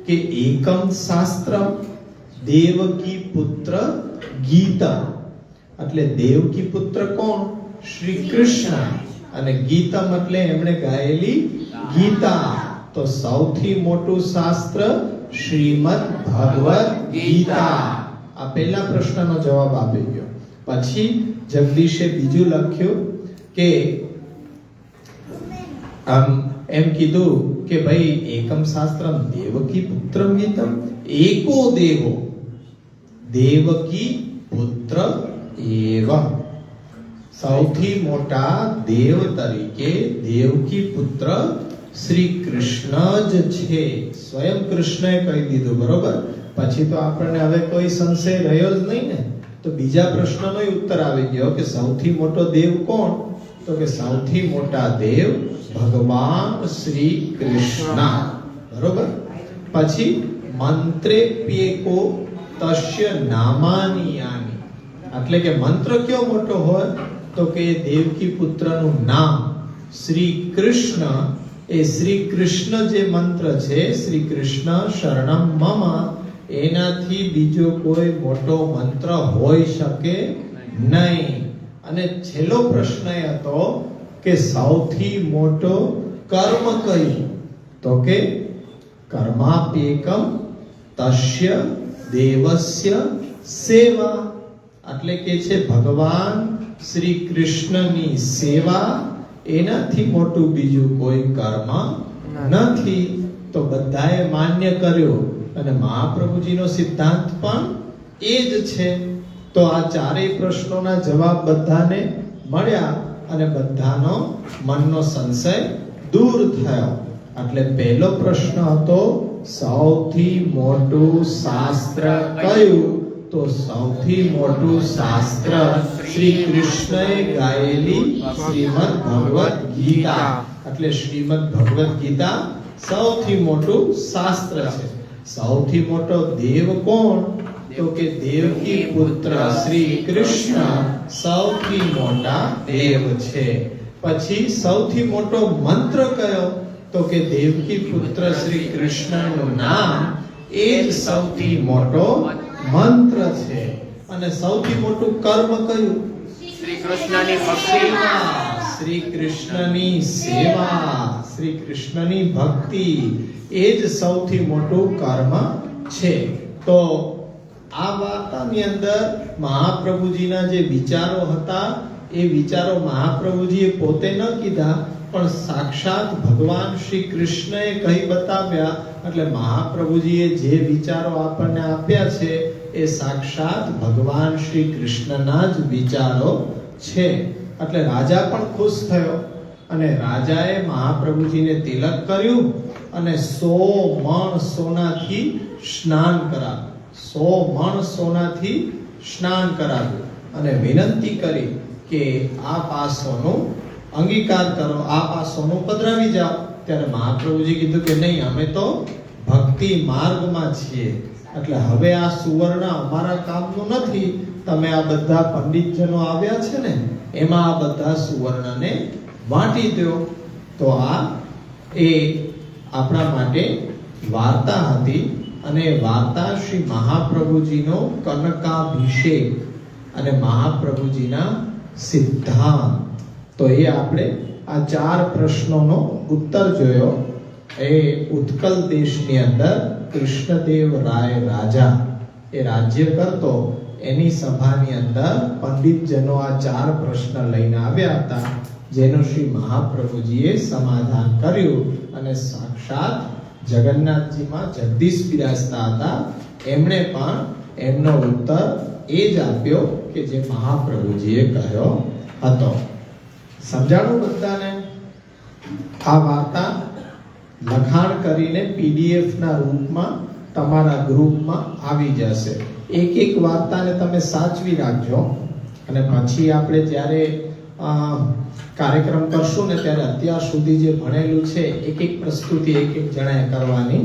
Speaker 6: કે એકમ શાસ્ત્ર દેવકી પુત્ર ગીતા, એટલે દેવકી પુત્ર કોણ? શ્રી કૃષ્ણ, અને ગીતમ એટલે એમણે ગાયેલી ગીતા. તો સૌથી મોટું શાસ્ત્ર શ્રીમદ ભગવદ ગીતા. આ પહેલા પ્રશ્નનો જવાબ આપી ગયો. પછી જગદીશે બીજું લખ્યું કે એમ કીધું કે ભાઈ એકમ શાસ્ત્રમ દેવકી પુત્રમ ગીતમ, એકો દેવો દેવકી પુત્ર એવ. સૌથી મોટા દેવ તરીકે દેવકી પુત્ર શ્રી કૃષ્ણ જ છે. સ્વયં કૃષ્ણએ કહી દીધું, બરોબર. પછી તો આપણને હવે કોઈ સંશય રહ્યો જ નહીં ને. તો બીજા પ્રશ્નનો ઉત્તર આવી ગયો કે સૌથી મોટો દેવ કોણ? તો કે સૌથી મોટા દેવ ભગવાન શ્રી કૃષ્ણ, બરોબર. પછી મંત્રેપ્યેકો તસ્ય નામાની યાની, એટલે કે મંત્ર કયો મોટો હોય? તો કે દેવકી પુત્રનું નામ શ્રી કૃષ્ણ. એ શ્રી કૃષ્ણ જે મંત્ર છે, શ્રી કૃષ્ણ શરણમ મમ, એનાથી બીજો કોઈ મોટો મંત્ર હોઈ શકે નહીં. અને છેલ્લો પ્રશ્ન એ હતો કે સૌથી મોટો કર્મ કયું? તો કે કર્માપ્યેકમ તસ્ય દેવસ્ય સેવા, એટલે કે છે ભગવાન શ્રી કૃષ્ણની સેવા. એનાથી મોટું બીજું કોઈ કર્મ નથી. તો બધાએ માન્ય કર્યો, અને મહાપ્રભુજીનો સિદ્ધાંત પણ એ જ છે. તો આ ચારેય પ્રશ્નોના જવાબ બધાને મળ્યા, અને બધાનો મનનો સંશય દૂર થયો. એટલે પહેલો પ્રશ્ન હતો સૌથી મોટું શાસ્ત્ર કયું? તો સૌથી મોટું શાસ્ત્ર શ્રી કૃષ્ણએ ગાયેલી શ્રીમદ ભગવદ ગીતા. એટલે શ્રીમદ ભગવદ ગીતા સૌથી મોટું શાસ્ત્ર છે. સૌથી મોટો દેવ કોણ? તો કે દેવકી પુત્ર શ્રી કૃષ્ણ સૌથી મોટા દેવ છે. પછી સૌથી મોટો મંત્ર કયો? તો કે દેવકી પુત્ર શ્રી કૃષ્ણનું નામ એ જ સૌથી મોટો મંત્ર છે. અને સૌથી મોટું કર્મ કયું?
Speaker 1: શ્રી કૃષ્ણની ભક્તિ,
Speaker 6: શ્રી કૃષ્ણની સેવા, શ્રી કૃષ્ણની ભક્તિ, એ જ સૌથી મોટું કર્મ છે. તો આ વાર્તાની અંદર મહાપ્રભુજીના જે વિચારો હતા, એ વિચારો મહાપ્રભુજીએ પોતે ન કીધા, પણ સાક્ષાત ભગવાન શ્રી કૃષ્ણએ કહી બતાવ્યા. એટલે મહાપ્રભુજીએ જે વિચારો આપણને આપ્યા છે એ સાક્ષાત ભગવાન શ્રી કૃષ્ણના જ વિચારો છે. એટલે રાજા પણ ખુશ થયો, અને રાજાએ મહાપ્રભુજીને તિલક કર્યું, અને 100 મણ સોનાથી સ્નાન કરાવ્યું. 100 મણ સોનાથી સ્નાન કરાવ્યું, અને વિનંતી કરી કે આપ આ સોનું અંગીકાર કરો, આપ આ સોનું પધરાવી જાઓ. ત્યારે મહાપ્રભુજી કીધું કે નહીં, અમે તો ભક્તિ માર્ગમાં છીએ, એટલે હવે આ સુવર્ણ અમારા કામનું નથી. તમે આ બધા પંડિતજનો આવ્યા છે ને, એમાં આ બધા સુવર્ણને વાટી દો. તો આ એ આપણા માટે વાર્તા હતી, અને વાર્તા શ્રી મહાપ્રભુજીનો કનકાભિષેક અને મહાપ્રભુજીના સિદ્ધાંત. તો એ આપણે આ 4 પ્રશ્નોનો ઉત્તર જોયો. એ ઉત્કલ દેશની અંદર કૃષ્ણદેવ રાય રાજા એ રાજ્ય કરતો, એની સભાની અંદર પંડિતજનો આ 4 પ્રશ્ન લઈને આવ્યા હતા, જેનું શ્રી મહાપ્રભુજીએ સમાધાન કર્યું. અને સાક્ષાત જગન્નાથજીમાં જગદીશ બિરાજતા હતા, એમણે પણ એમનો ઉત્તર એ જ આપ્યો કે જે મહાપ્રભુજીએ કહ્યો હતો. સમજાણું બધાને? આ વાર્તા લખાણ કરીને PDF ના રૂપમાં તમારા ગ્રુપમાં આવી જશે. એક એક વાર્તાને તમે સાચવી રાખજો, અને પછી આપણે જ્યારે કાર્યક્રમ કરશું ને, ત્યારે અત્યાર સુધી જે ભણેલું છે એક એક પ્રસ્તુતિ એક એક જણાએ કરવાની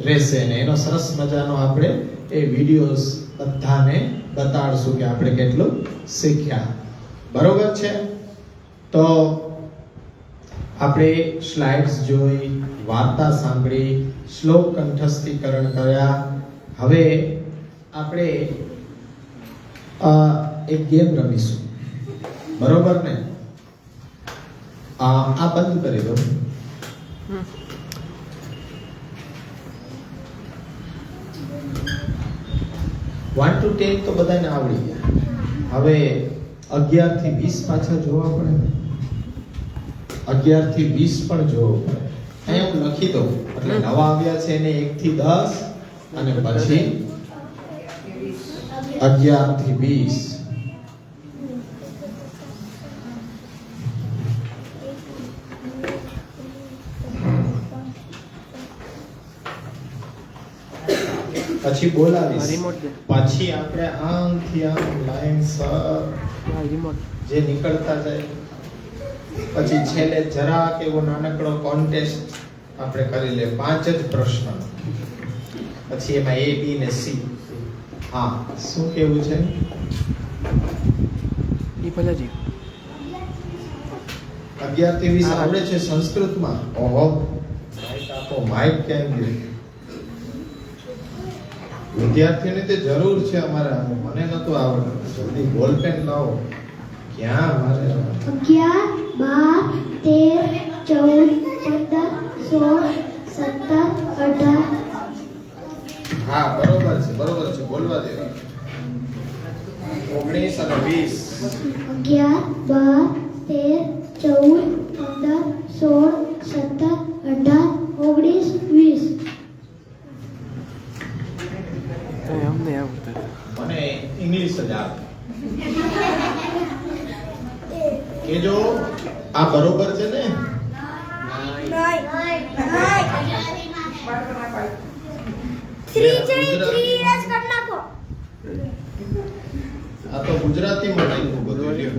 Speaker 6: રહેશે, ને એનો સરસ મજાનો આપણે એ વિડીયોઝ બધાને બતાડશું કે આપણે કેટલું શીખ્યા. બરોબર છે? તો આપણે સ્લાઇડ્સ જોઈ, વાર્તા સાંભળી, શ્લોક કંઠસ્થીકરણ કર્યા. હવે આપણે એક ગેમ રમીશું. બરોબર ને? આ બંધ કરી દો. વન ટુ 10 તો બધાને આવડી ગયા. હવે 11 થી 20 પાછા જોવા પડે. 11 થી 20 પણ જોવો પડે. અહીંયા હું લખી દઉં એટલે નવા આવ્યા છે એને 1 થી 10 અને પછી 11 થી 20. પછી બોલાવીશ. પછી આપણે આમથી આમ લાઈન સર જે નીકળતા જાય. પછી છેલ્લે જરાક એવો નાનકડો કોન્ટેસ્ટ આપણે કરી લે. 5 જ પ્રશ્ન, પછી એમાં A, B ને C. હા, શું કેવું છે? ઈ પલાજી 11 થી 20 આવડે છે સંસ્કૃતમાં? ઓહો, માઈક આપો. માઈક કેમ દે? વિદ્યાર્થીઓને તે જરૂર છે અમારે. મને નતું આવડતું. જલ્દી બોલ પેન લાવો. ક્યાં મારે
Speaker 4: 11, 12, 13, 14, 15, 16, 17, 18.
Speaker 6: હા, બરોબર છે, બરોબર છે. બોલવા દેવા. 19 અને
Speaker 4: 11, 12, 13, 14, 15, 16, 17, 18, 19, 20.
Speaker 6: મને ઇંગ્લિશ જ આવે. કે જો આ બરોબર છે ને? આ તો ગુજરાતીમાં લખ્યું બધું. લ્યો,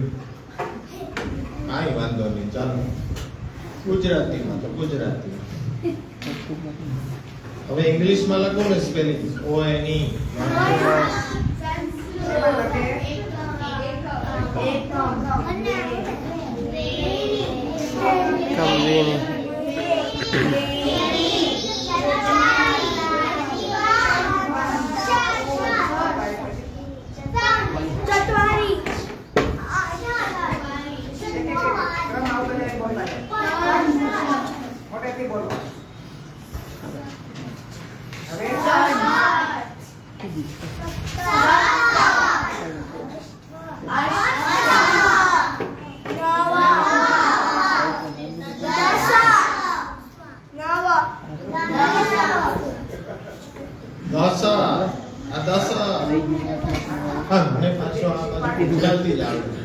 Speaker 6: કાંઈ વાંધો નહીં, ચાલો. ગુજરાતીમાં તો ગુજરાતીમાં. હવે ઇંગ્લિશમાં લખો ને સ્પેલિંગ. ONE. મને પાછો આ બાજુ ગુજરાતી જ આવડે.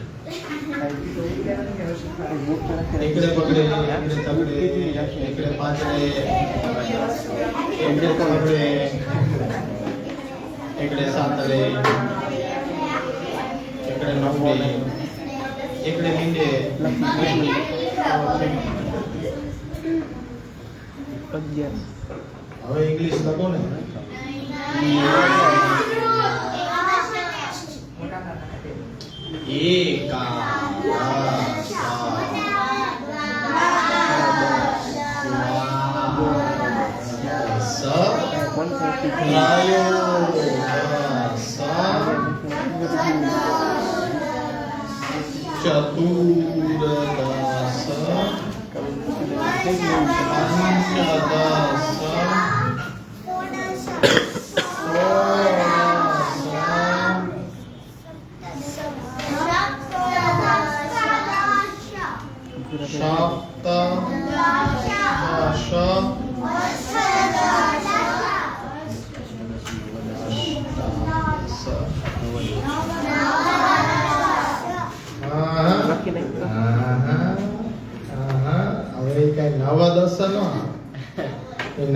Speaker 6: એકડે પકડે, એકડે તકડે, એકડે પાછળે, એકડે પકડે, એકડે સાતડે, એકડે નવડે, એકડે મીંડે. હવે ઇંગ્લિશ લખો ને.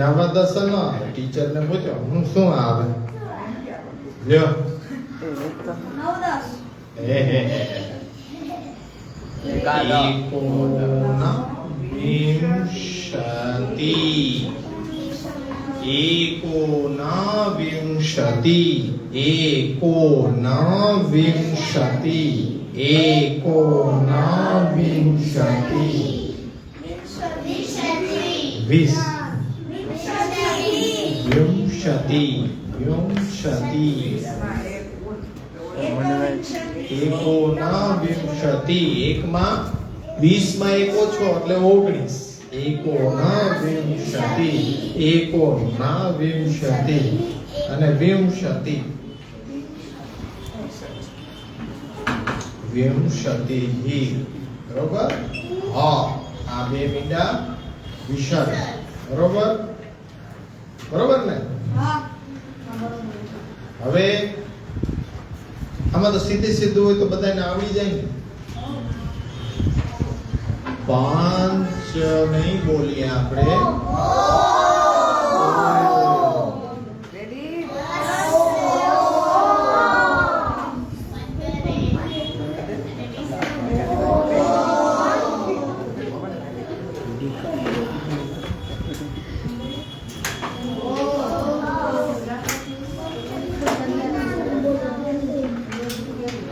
Speaker 6: નવા દર્શન ટીચર ને પૂછો હું શું આવે. લ્યો એકોનવિંશતિ एकोनविंशति एकोनविंशति एकोनविंशति 20 विंशति विंशति एकोनविंशति एक માં 20 માં એક ઓછો એટલે 19 एकोनविंशति एकोनविंशति અને વિંશતિ વિંશતિ બરોબર હા આ બે મીંડા વિસર્ગ બરોબર બરોબર ને હવે આમાં તો સીધી સીધું હોય તો બધાને આવડી જાય ને 5 નહીં બોલીએ આપણે
Speaker 3: રેડી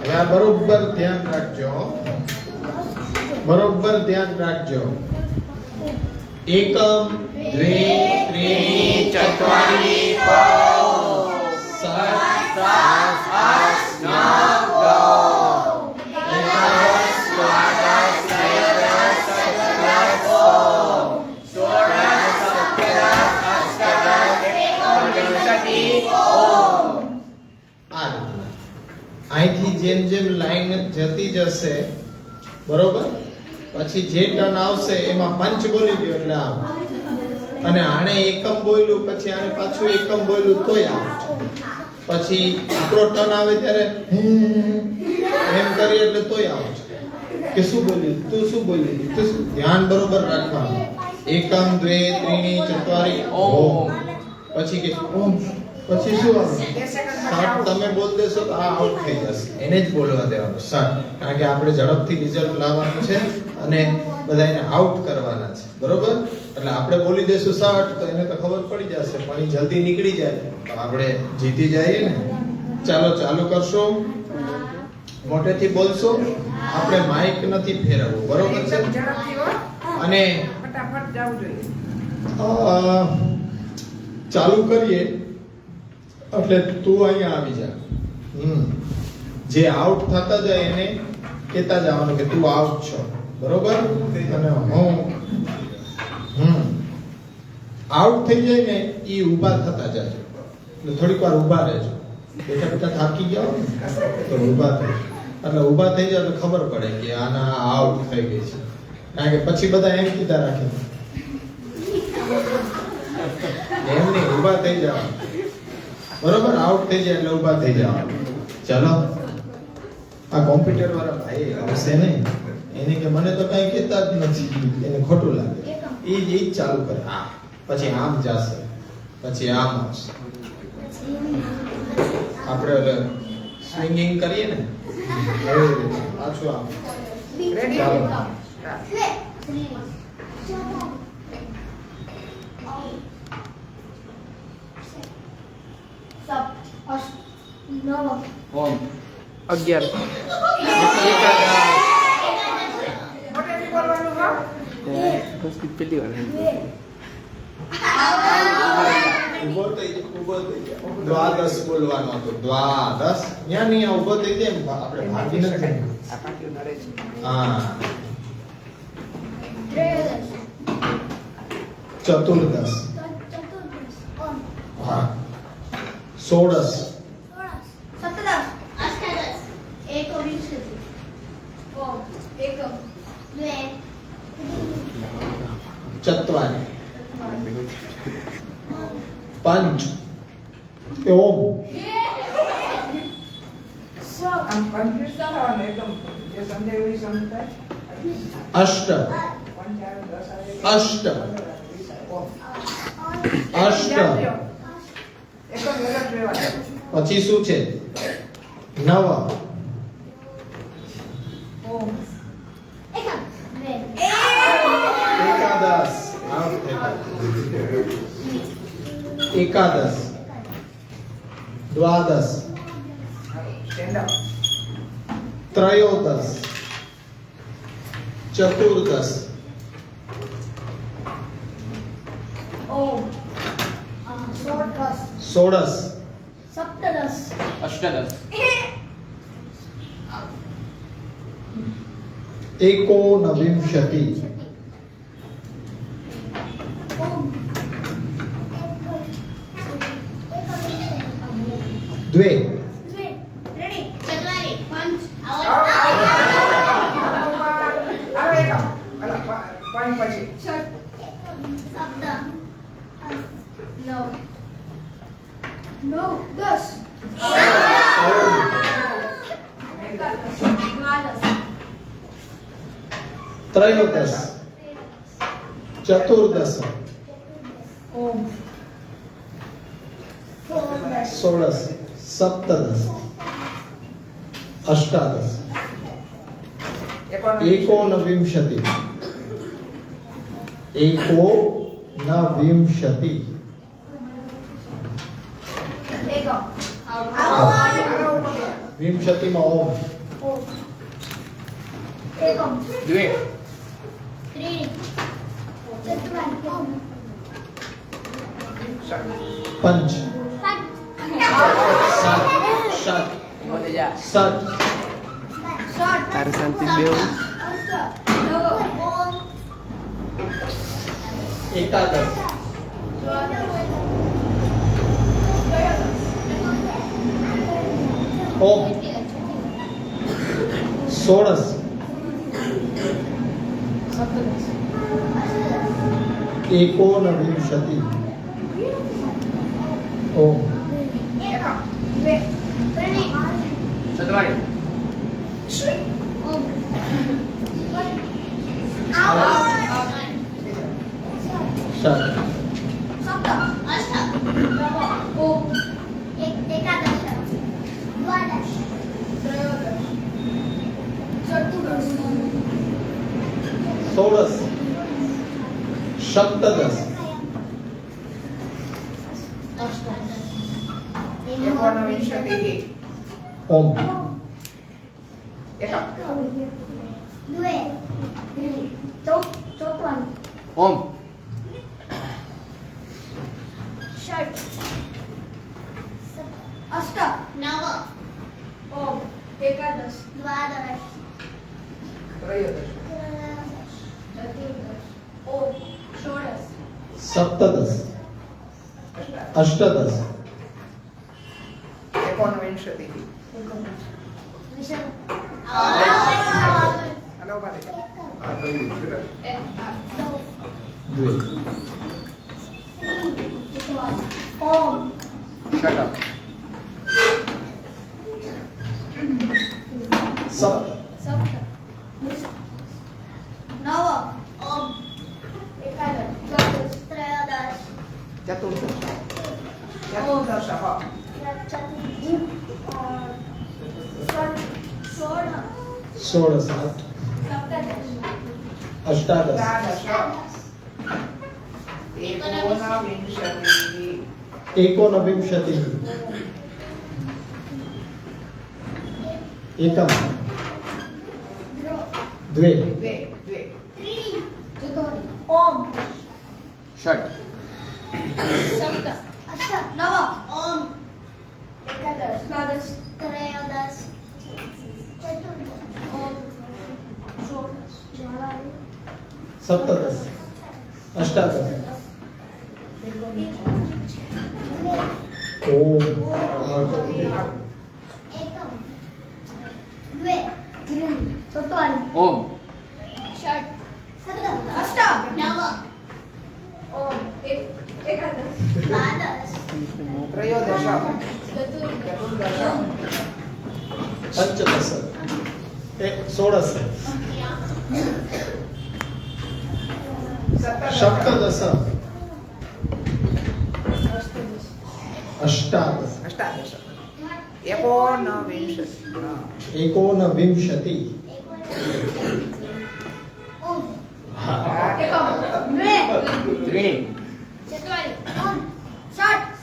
Speaker 6: હવે આ બરોબર ધ્યાન રાખજો બરોબર ધ્યાન રાખજો એકમ દ્વે ત્રીણી
Speaker 1: ચત્વારી
Speaker 6: સાત
Speaker 1: સાત આઠ નવ દસ દ્વાદશ ત્રયોદશ ચતુર્દશ ષોડશ સપ્તદશ અષ્ટદશ એકોનવિંશતિ
Speaker 6: આ રીતના અહીંથી જેમ જેમ લાઈન જતી જશે બરોબર પછી જે ટર્ન આવશે એમાં પંચ બોલી ગયો એટલે આવ અને આને એકમ બોલ્યું પછી આને પાછું એકમ બોલ્યું તોય આવ પછી આપણો ટર્ન આવે ત્યારે એમ કરી એટલે તોય આવ કે શું બોલ્યું તું શું બોલી તું શું ધ્યાન બરોબર રાખવાનું એકમ દ્વે ત્રીણી ચત્વારી ઓમ પછી કે ઓમ પછી શું આવે સાત તમે બોલ દેશો તો આ આઉટ થઈ જશે એને જ બોલવા દેવાનું સાત કારણ કે આપણે ઝડપથી રિઝલ્ટ લાવવાનું છે અને બધાને આઉટ કરવાના છે બરોબર એટલે આપણે બોલી દેશું 60 તો એને તો ખબર પડી જશે પણ એ જલ્દી નીકળી જાય તો આપણે જીતી જઈએ ને ચાલો ચાલુ કરશો મોટેથી બોલશો આપણે માઈક નથી ફેરવવું બરોબર છે
Speaker 3: ઝડપથી હો
Speaker 6: અને
Speaker 3: ફટાફટ જવું જોઈએ
Speaker 6: ચાલુ કરીએ એટલે તું અહીંયા આવી જા જે આઉટ થતા જાય એને કહેતા જવાનું કે તું આઉટ છો બરોબર અને હું આઉટ થઈ જાય ને ઈ ઊભા થતા જાય એટલે થોડીક વાર ઊભા રહેજો બેઠા બેઠા થાકી ગયા હોય ને તો ઊભા થઈ એટલે ઊભા થઈ જાય એટલે ખબર પડે કે આના આઉટ થઈ ગઈ છે કારણ કે પછી બધા એમ કીધા રાખે એમ નહીં ઊભા થઈ જવાનું બરોબર આઉટ થઈ જાય એટલે ઊભા થઈ જવાનું ચાલો આ કોમ્પ્યુટર વાળા ભાઈ આવશે ને એને કે મને તો કઈ કહેતા જ નથી એને ખોટું લાગે એ જ ચાલુ કરે હા પછી આમ જશે પછી આમ આવશે આપણે એટલે સ્વિંગિંગ કરીએ ને એવી રીતે પાછું આમ
Speaker 3: રેડી
Speaker 6: ચાલો
Speaker 1: ઓમ 11
Speaker 3: મોટેથી બોલવાનું હો
Speaker 1: પેલી વાર
Speaker 6: ઉભો થઈ જાય દ્વાદશ બોલવાનો હતો દ્વાદશ ન્યા નહીં ઉભો થઈ જાય આપણે ભાગી નથી
Speaker 3: આ પાટીઓ નડે છે
Speaker 6: હા ચતુર્દશ હા ષોડશ ચત્વારી પંચ ઓમ
Speaker 3: આમ કન્ફ્યુઝ ના થવાનું એકદમ જે સમજાય એવી સમજાય
Speaker 6: અષ્ટ અષ્ટ અષ્ટ
Speaker 3: એકદમ એલર્ટ રહેવાનું
Speaker 6: પછી શું છે નવ
Speaker 3: ઓમ
Speaker 6: એકાદશ આમ થઈ ગયું. एकादश द्वादश
Speaker 3: સ્ટેન્ડ અપ
Speaker 6: त्रयोदश चतुर्दश
Speaker 4: ઓમ ષોડશ
Speaker 6: षोडश
Speaker 4: સપ્તદશ
Speaker 1: અષ્ટાદશ
Speaker 6: एकोनविंशति
Speaker 4: ઓમ
Speaker 6: द्वे
Speaker 4: ત્રણે
Speaker 7: ચતુર્થી પંચ
Speaker 3: આવે એકમ પાંચ પછી
Speaker 7: સપ્ત
Speaker 4: નવ દસ દ્વાદશ
Speaker 6: त्रयोदश चतुर्दश
Speaker 4: ઓમ
Speaker 6: षोडश सप्तदश अष्टादश एकोनविंशति एकोनविंशति
Speaker 4: એકમ
Speaker 6: विंशति में ओम
Speaker 4: ઓમ એકમ
Speaker 1: દ્વે
Speaker 7: ત્રીણી ચતુર્થી ઓમ
Speaker 6: पंच सात सात
Speaker 1: મોતે જા
Speaker 6: सात
Speaker 1: તારે શાંતિ દેવું
Speaker 7: ઓમ
Speaker 6: एकादश ओम षोडश एकोनविंशति ओम
Speaker 7: ત્રણી
Speaker 1: ચતુર્થી
Speaker 7: ઓમ
Speaker 6: सात
Speaker 7: અષ્ટ
Speaker 4: ઓમ
Speaker 7: એકાદશ દ્વાદશ
Speaker 4: ચતુર્દશ
Speaker 6: षोडश सप्तदश
Speaker 3: એકોનવિંશતિ
Speaker 6: ओम
Speaker 3: એકમ
Speaker 7: દ્વે
Speaker 4: ચોપન
Speaker 1: ઓમ
Speaker 4: ષટ અષ્ટ
Speaker 7: નવ
Speaker 4: ઓમ એકાદશ
Speaker 7: દ્વાદશ
Speaker 3: ત્રયોદશ
Speaker 4: ચતુર્દશ ઓમ ષોડશ
Speaker 6: सप्तदश अष्टादश
Speaker 3: એકોનવિંશતિ હલો બાલે
Speaker 6: द्वे
Speaker 4: ઓમ
Speaker 1: શટ અપ
Speaker 6: सप्त
Speaker 4: સપ્ત નવ
Speaker 7: ઓમ
Speaker 4: એકાદશ દ્વાદશ
Speaker 7: ત્રયોદશ
Speaker 3: ચતુર્દશ
Speaker 6: षोडश
Speaker 4: સપ્તદશ
Speaker 6: अष्टादश
Speaker 3: એકોનવિંશતિ
Speaker 6: एकोनविंशति एकम द्वे
Speaker 3: દ્વે
Speaker 4: ચતુર્થી ઓમ
Speaker 1: શટ
Speaker 4: સપ્ત
Speaker 7: અષ્ટ
Speaker 4: નવ
Speaker 7: ઓમ
Speaker 4: એકાદશ દ્વાદશ
Speaker 7: ત્રયોદશ ચતુર્દશ
Speaker 4: ઓમ ષોડશ
Speaker 6: सप्तदश अष्टादश ओम
Speaker 7: એકમ દ્વે
Speaker 4: ચોપન
Speaker 1: ઓમ
Speaker 7: ષટ સપ્ત
Speaker 4: અષ્ટ
Speaker 7: નવ
Speaker 4: ઓમ એકાદશ
Speaker 7: દ્વાદશ
Speaker 3: ત્રયોદશ
Speaker 4: ચતુર્દશ
Speaker 3: ચતુર્દશ
Speaker 6: पंचदश षोडश सप्तदश अष्टादश
Speaker 3: અષ્ટાદશ એકોનવિંશતિ
Speaker 6: एकोनविंशति
Speaker 7: ઓમ
Speaker 4: એકમ દ્વે
Speaker 1: ત્રીણી
Speaker 7: ચતુર્થી ઓમ ષટ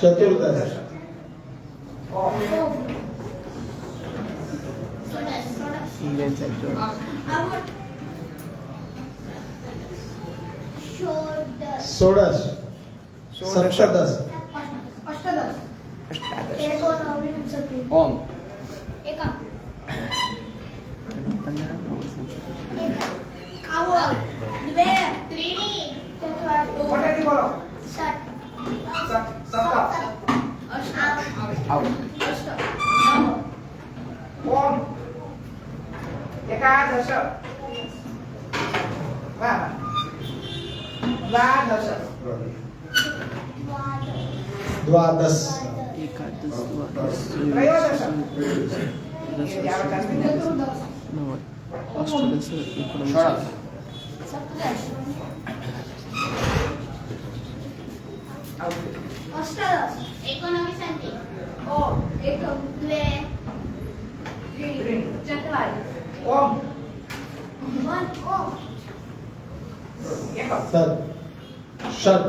Speaker 6: ચતુર્દશ
Speaker 3: ઓમ
Speaker 6: ષોડશ સપ્તદશ
Speaker 1: ઓમ
Speaker 3: મોટેથી બોલો સપ્ત
Speaker 1: આઉટ
Speaker 3: ઓમ એકાદશ વાહ દ્વાદશ
Speaker 6: દ્વાદશ
Speaker 3: ત્રયોદશ
Speaker 1: ષોડશ
Speaker 3: ઓમ એકમ
Speaker 6: સત ષટ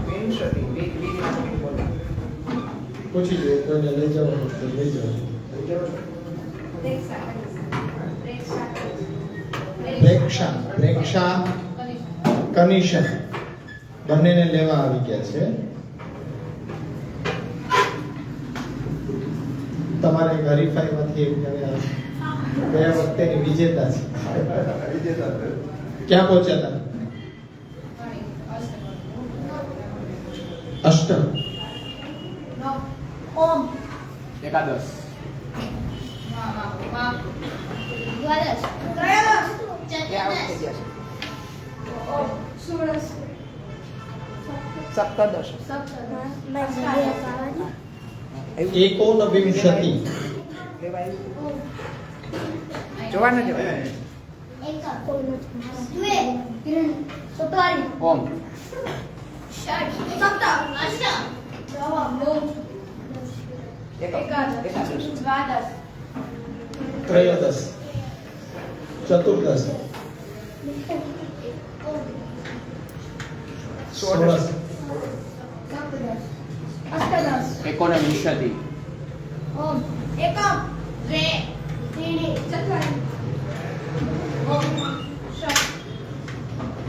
Speaker 3: વિંશતિ બોલો
Speaker 6: પૂછી લો કોઈને લઈ જાઓ તો લઈ જાઓ પ્રેક્ષા કનિષા બંનેને લેવા આવી ગયા છે તમારે હરીફાઈમાંથી એક ગયા વખતેની વિજેતા છે ક્યાં પહોંચ્યા હતા અષ્ટમ
Speaker 1: એકાદશ
Speaker 3: સપ્તદશ
Speaker 6: એકોનવિંશતિ
Speaker 3: જોવાનું જોવાનું
Speaker 1: ઓમ
Speaker 6: ત્રયોદશ ચતુર્દશ ષોડશ
Speaker 1: એકોનવિંશતિ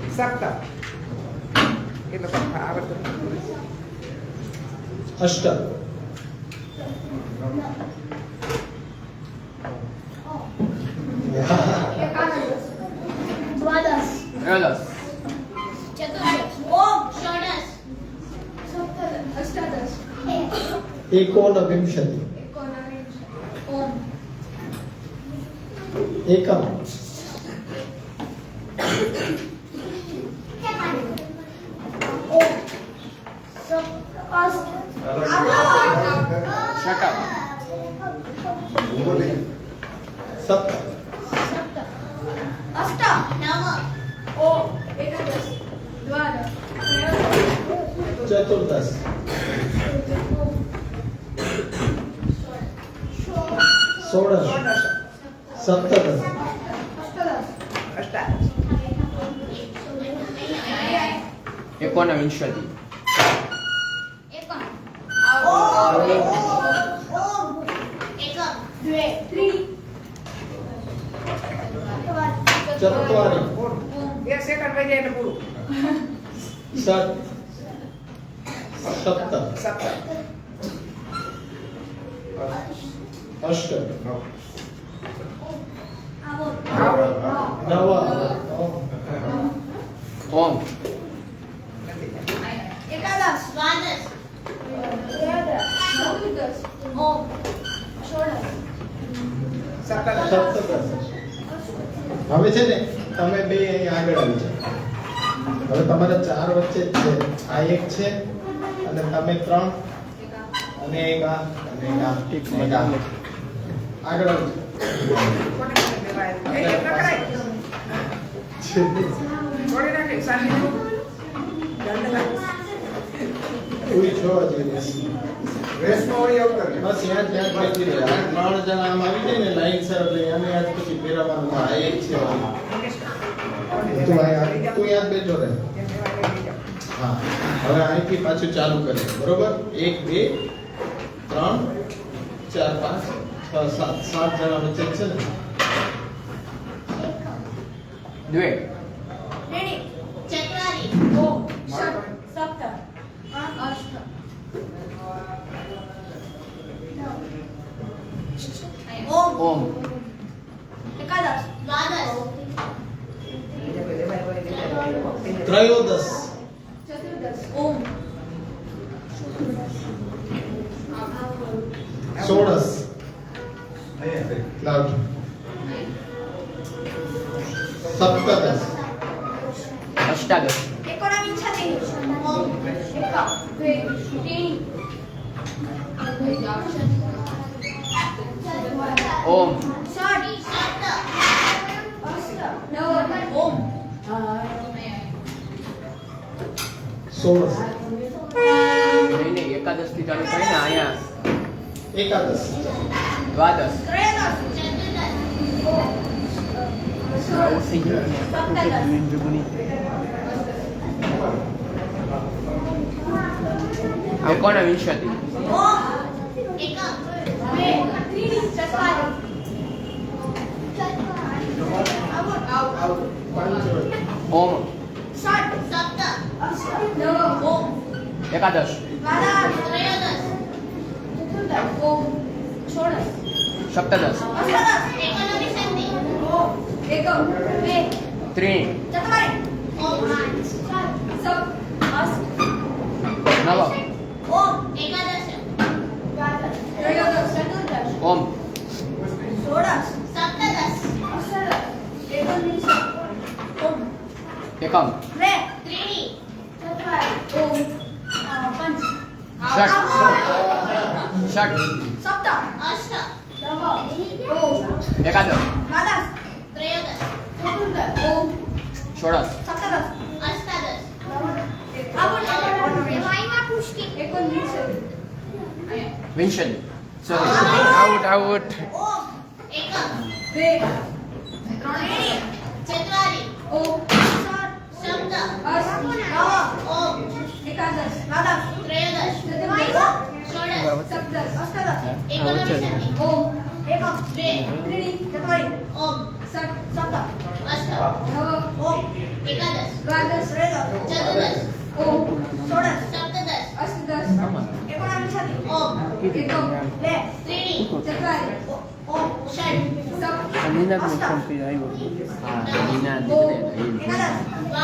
Speaker 3: સપ્ત એટલે પણ આવડતું
Speaker 6: અષ્ટમ
Speaker 1: ત્રયોદશ
Speaker 6: એકોનવિંશતિ એકમ
Speaker 1: ષટમ
Speaker 6: સપ્ત ચતુર્દશ ષોડશ સપ્તદશ
Speaker 3: અષ્ટાદશ
Speaker 1: એકોનવિંશતિ
Speaker 6: ચત્વારી
Speaker 3: એક સેકન્ડ વહી જાય એટલે પૂરું
Speaker 6: સત સપ્ત
Speaker 3: સપ્ત
Speaker 6: અષ્ટ નવ
Speaker 1: ઓમ
Speaker 3: સપ્તદશ
Speaker 6: સપ્તદશ હવે છે ને તમે બે અહીં આગળ આવી જાઓ હવે તમારા ચાર વચ્ચે જ છે આ એક છે અને તમે ત્રણ અને એક આ અને એક આ અને એક આ આગળ આવી
Speaker 3: છોડી નાખી શાંતિ
Speaker 6: પૂરી છો હજી
Speaker 2: રેસમાં વળી આવું કરે.
Speaker 6: બસ ત્યાં ત્યાં જ બેસી રહે આ ત્રણ જણા આમ આવી જાય ને લાઈન સર એટલે એને આજ પછી ફેરવવાનું આ એક છે તું યાદ બેઠો રહે. હા, હવે અહીંથી પાછું ચાલુ કરીએ. બરોબર? 1 2 3 4 5 6 7 7 જણા વચ્ચે છે ને.
Speaker 1: द्वे
Speaker 7: ચતુરારી
Speaker 5: ઓમ ષટ સપ્ત અષ્ટ
Speaker 7: ઓમ
Speaker 1: ओम
Speaker 7: એકાદશ દ્વાદશ
Speaker 6: ત્રયોદશ
Speaker 5: ચતુર્દશ ઓમ
Speaker 6: ષોડશ લાવ સપ્તદશ
Speaker 1: अष्टादश
Speaker 7: એકોનવિંશતિ ઓમ
Speaker 5: એક બે ત્રણ
Speaker 1: ओम
Speaker 7: ષટ સપ્ત
Speaker 5: અષ્ટ નવ ઓમ
Speaker 6: ષોડશ
Speaker 1: नहीं नहीं एकादश थी चालू करी ना आया
Speaker 6: એકાદશ
Speaker 1: द्वादश
Speaker 7: ત્રયોદશ ચતુર્દશ
Speaker 1: एकोनविंशति
Speaker 7: ઓમ એકમ બે ત્રણ ચત્વારી
Speaker 1: ओम
Speaker 7: ષટ સપ્ત
Speaker 5: અષ્ટ નવ ઓમ
Speaker 1: एकादश
Speaker 7: દ્વાદશ ત્રયોદશ
Speaker 5: ચતુર્દશ ઓમ ષોડશ
Speaker 1: सप्तदश
Speaker 7: અષ્ટાદશ એકોનવિંશતિ
Speaker 5: ઓમ એકમ બે
Speaker 1: त्रीणि
Speaker 7: ચત્વારી ઓમ
Speaker 5: સપ્ત અષ્ટ
Speaker 1: नव
Speaker 7: ઓમ એકાદશ
Speaker 5: દ્વાદશ ત્રયોદશ ચતુર્દશ
Speaker 1: ओम
Speaker 7: ષોડશ સપ્તદશ
Speaker 5: અષ્ટાદશ એકોનવિંશ ઓમ
Speaker 1: एकम
Speaker 7: બે ત્રીણિ
Speaker 5: ચત્વારી ઓમ પંચ
Speaker 1: षट् षट्
Speaker 7: સપ્ત અષ્ટ
Speaker 5: નવ ઓમ
Speaker 1: एकादश
Speaker 7: દ્વાદશ ત્રયોદશ
Speaker 5: ચતુર્દશ ઓમ
Speaker 1: षोडश
Speaker 7: સપ્તદશ અષ્ટાદશ
Speaker 5: એકોનવિંશ
Speaker 1: विंशति सॉरी आउट आउट
Speaker 7: ઓમ એકમ
Speaker 5: બે
Speaker 7: ત્રણિ ચત્વારી
Speaker 5: ઓમ
Speaker 7: સપ્ત
Speaker 5: અષ્ટ
Speaker 7: નવ ઓમ
Speaker 5: એકાદશ
Speaker 7: દ્વાદશ ત્રયોદશ
Speaker 5: ચતુર્દશ
Speaker 7: ષોડશ
Speaker 5: સપ્તદશ
Speaker 7: અષ્ટાદશ એકોનવિંશતિ
Speaker 5: ઓમ
Speaker 7: એકમ બે
Speaker 5: ત્રીણિ
Speaker 7: ચત્વારી ઓમ
Speaker 5: ષટ
Speaker 7: સપ્ત અષ્ટ
Speaker 5: નવ
Speaker 7: ઓમ એકાદશ
Speaker 5: દ્વાદશ
Speaker 7: ત્રયોદશ ચતુર્દશ
Speaker 5: ઓમ
Speaker 7: ષોડશ સપ્તદશ
Speaker 5: અષ્ટદશ
Speaker 7: એકોનવિંશતિ ઓમ
Speaker 5: એકમ
Speaker 7: બે ત્રીણિ
Speaker 5: ચત્વારી
Speaker 7: ઓમ ષટ
Speaker 5: સપ્ત
Speaker 7: અષ્ટ
Speaker 1: हाँ नीना
Speaker 5: ઓમ
Speaker 7: એકાદશ દ્વાદશ
Speaker 5: ત્રયોદશ
Speaker 7: ઓમ
Speaker 5: ષોડશ
Speaker 7: અષ્ટાદશ
Speaker 5: એકોનવિંશ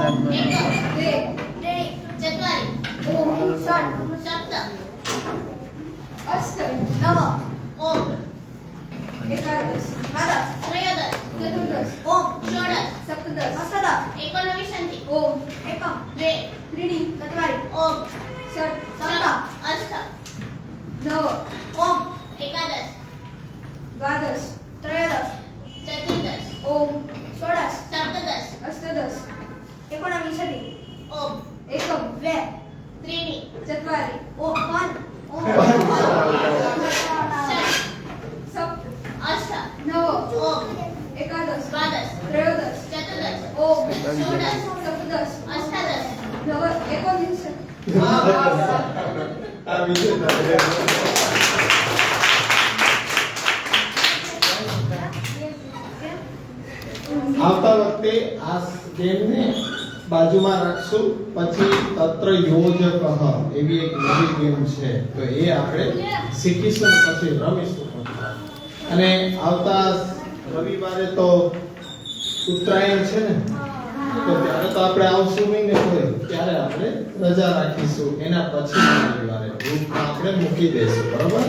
Speaker 7: ઓમ એકમ
Speaker 5: બે
Speaker 7: ત્રીણિ ચત્વારી
Speaker 5: ઓમ ષટ
Speaker 7: સપ્ત
Speaker 5: અષ્ટ
Speaker 7: નવ ઓમ
Speaker 5: એકાદશ
Speaker 7: દ્વાદશ ત્રયોદશ
Speaker 5: ચતુર્દશ
Speaker 7: ઓમ ષોડશ
Speaker 5: સપ્તદશ
Speaker 7: અષ્ટાદશ એકોનવિંશતિ
Speaker 5: ઓમ
Speaker 7: એકમ બે
Speaker 5: ત્રીણિ
Speaker 7: ચત્વારી ઓમ
Speaker 5: ષટ
Speaker 7: સપ્ત અષ્ટ
Speaker 5: નવ
Speaker 7: ઓમ એકાદશ
Speaker 5: દ્વાદશ
Speaker 7: ત્રયોદશ ચતુર્દશ
Speaker 5: ઓમ
Speaker 7: ષોડશ સપ્તદશ
Speaker 5: અષ્ટદશ
Speaker 7: એકોનવિંશતિ ઓમ
Speaker 5: એકમ
Speaker 7: બે ત્રીણિ
Speaker 5: ચત્વારી
Speaker 7: ઓમ પંચ ઓમ ષટ
Speaker 5: સપ્ત
Speaker 7: અષ્ટ
Speaker 5: નવ
Speaker 7: ઓમ
Speaker 5: એકાદશ
Speaker 7: દ્વાદશ
Speaker 5: ત્રયોદશ
Speaker 7: ચતુર્દશ
Speaker 5: ઓમ
Speaker 7: ષોડશ
Speaker 5: સપ્તદશ
Speaker 7: અષ્ટાદશ
Speaker 5: નવ એકોનવિંશ
Speaker 6: આ વિજય આવતા વખતે આ ગેમને બાજુમાં રાખશું. પછી તત્ર યોજક એવી એક નવી ગેમ છે, તો એ આપણે શીખીશું પછી રમીશું. અને આવતા રવિવારે તો ઉત્તરાયણ છે ને, તો ત્યારે તો આપણે આવશું નહીં ને, હોય ત્યારે આપણે રજા રાખીશું. એના પછી રવિવારે ગ્રુપમાં આપણે મૂકી દઈશું. બરોબર?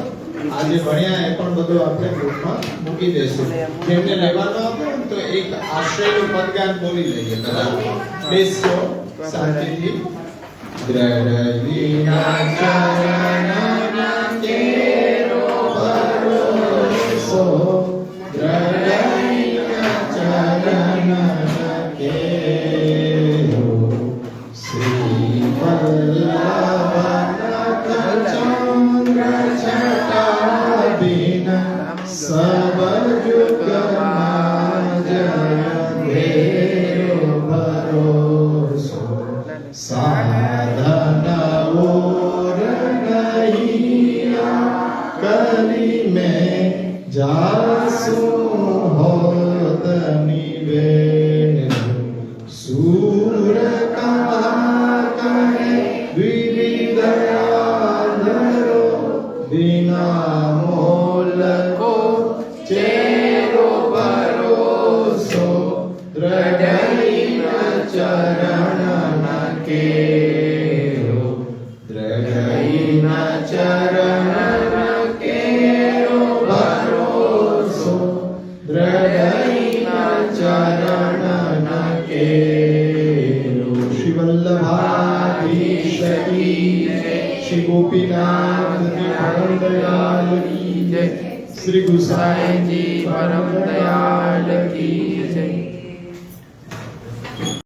Speaker 6: આજે ભણ્યા એ પણ બધું આપણે ગ્રુપમાં મૂકી દઈશું. જેમને લેવાનો આવે તો એક આશ્રયનું પદગાન બોલી લઈએ. બરાબર? બેસો શાંતિથી. દ્રઢ ચરણના કેરો ભરોસો, દ્રઢ ચરણના કેરો શ્રી વલ્લભ ચંદ્ર છટા બિન હરિના ચરણ કેરો ભરોસો હૃદયના ચરણ કેરો. શ્રી વલ્લભાધીશ કી જય. શ્રી ગોપીનાથ પરમ દયાલ કી જય. શ્રી ગુસાઈજી પરમ દયાલ કી જય.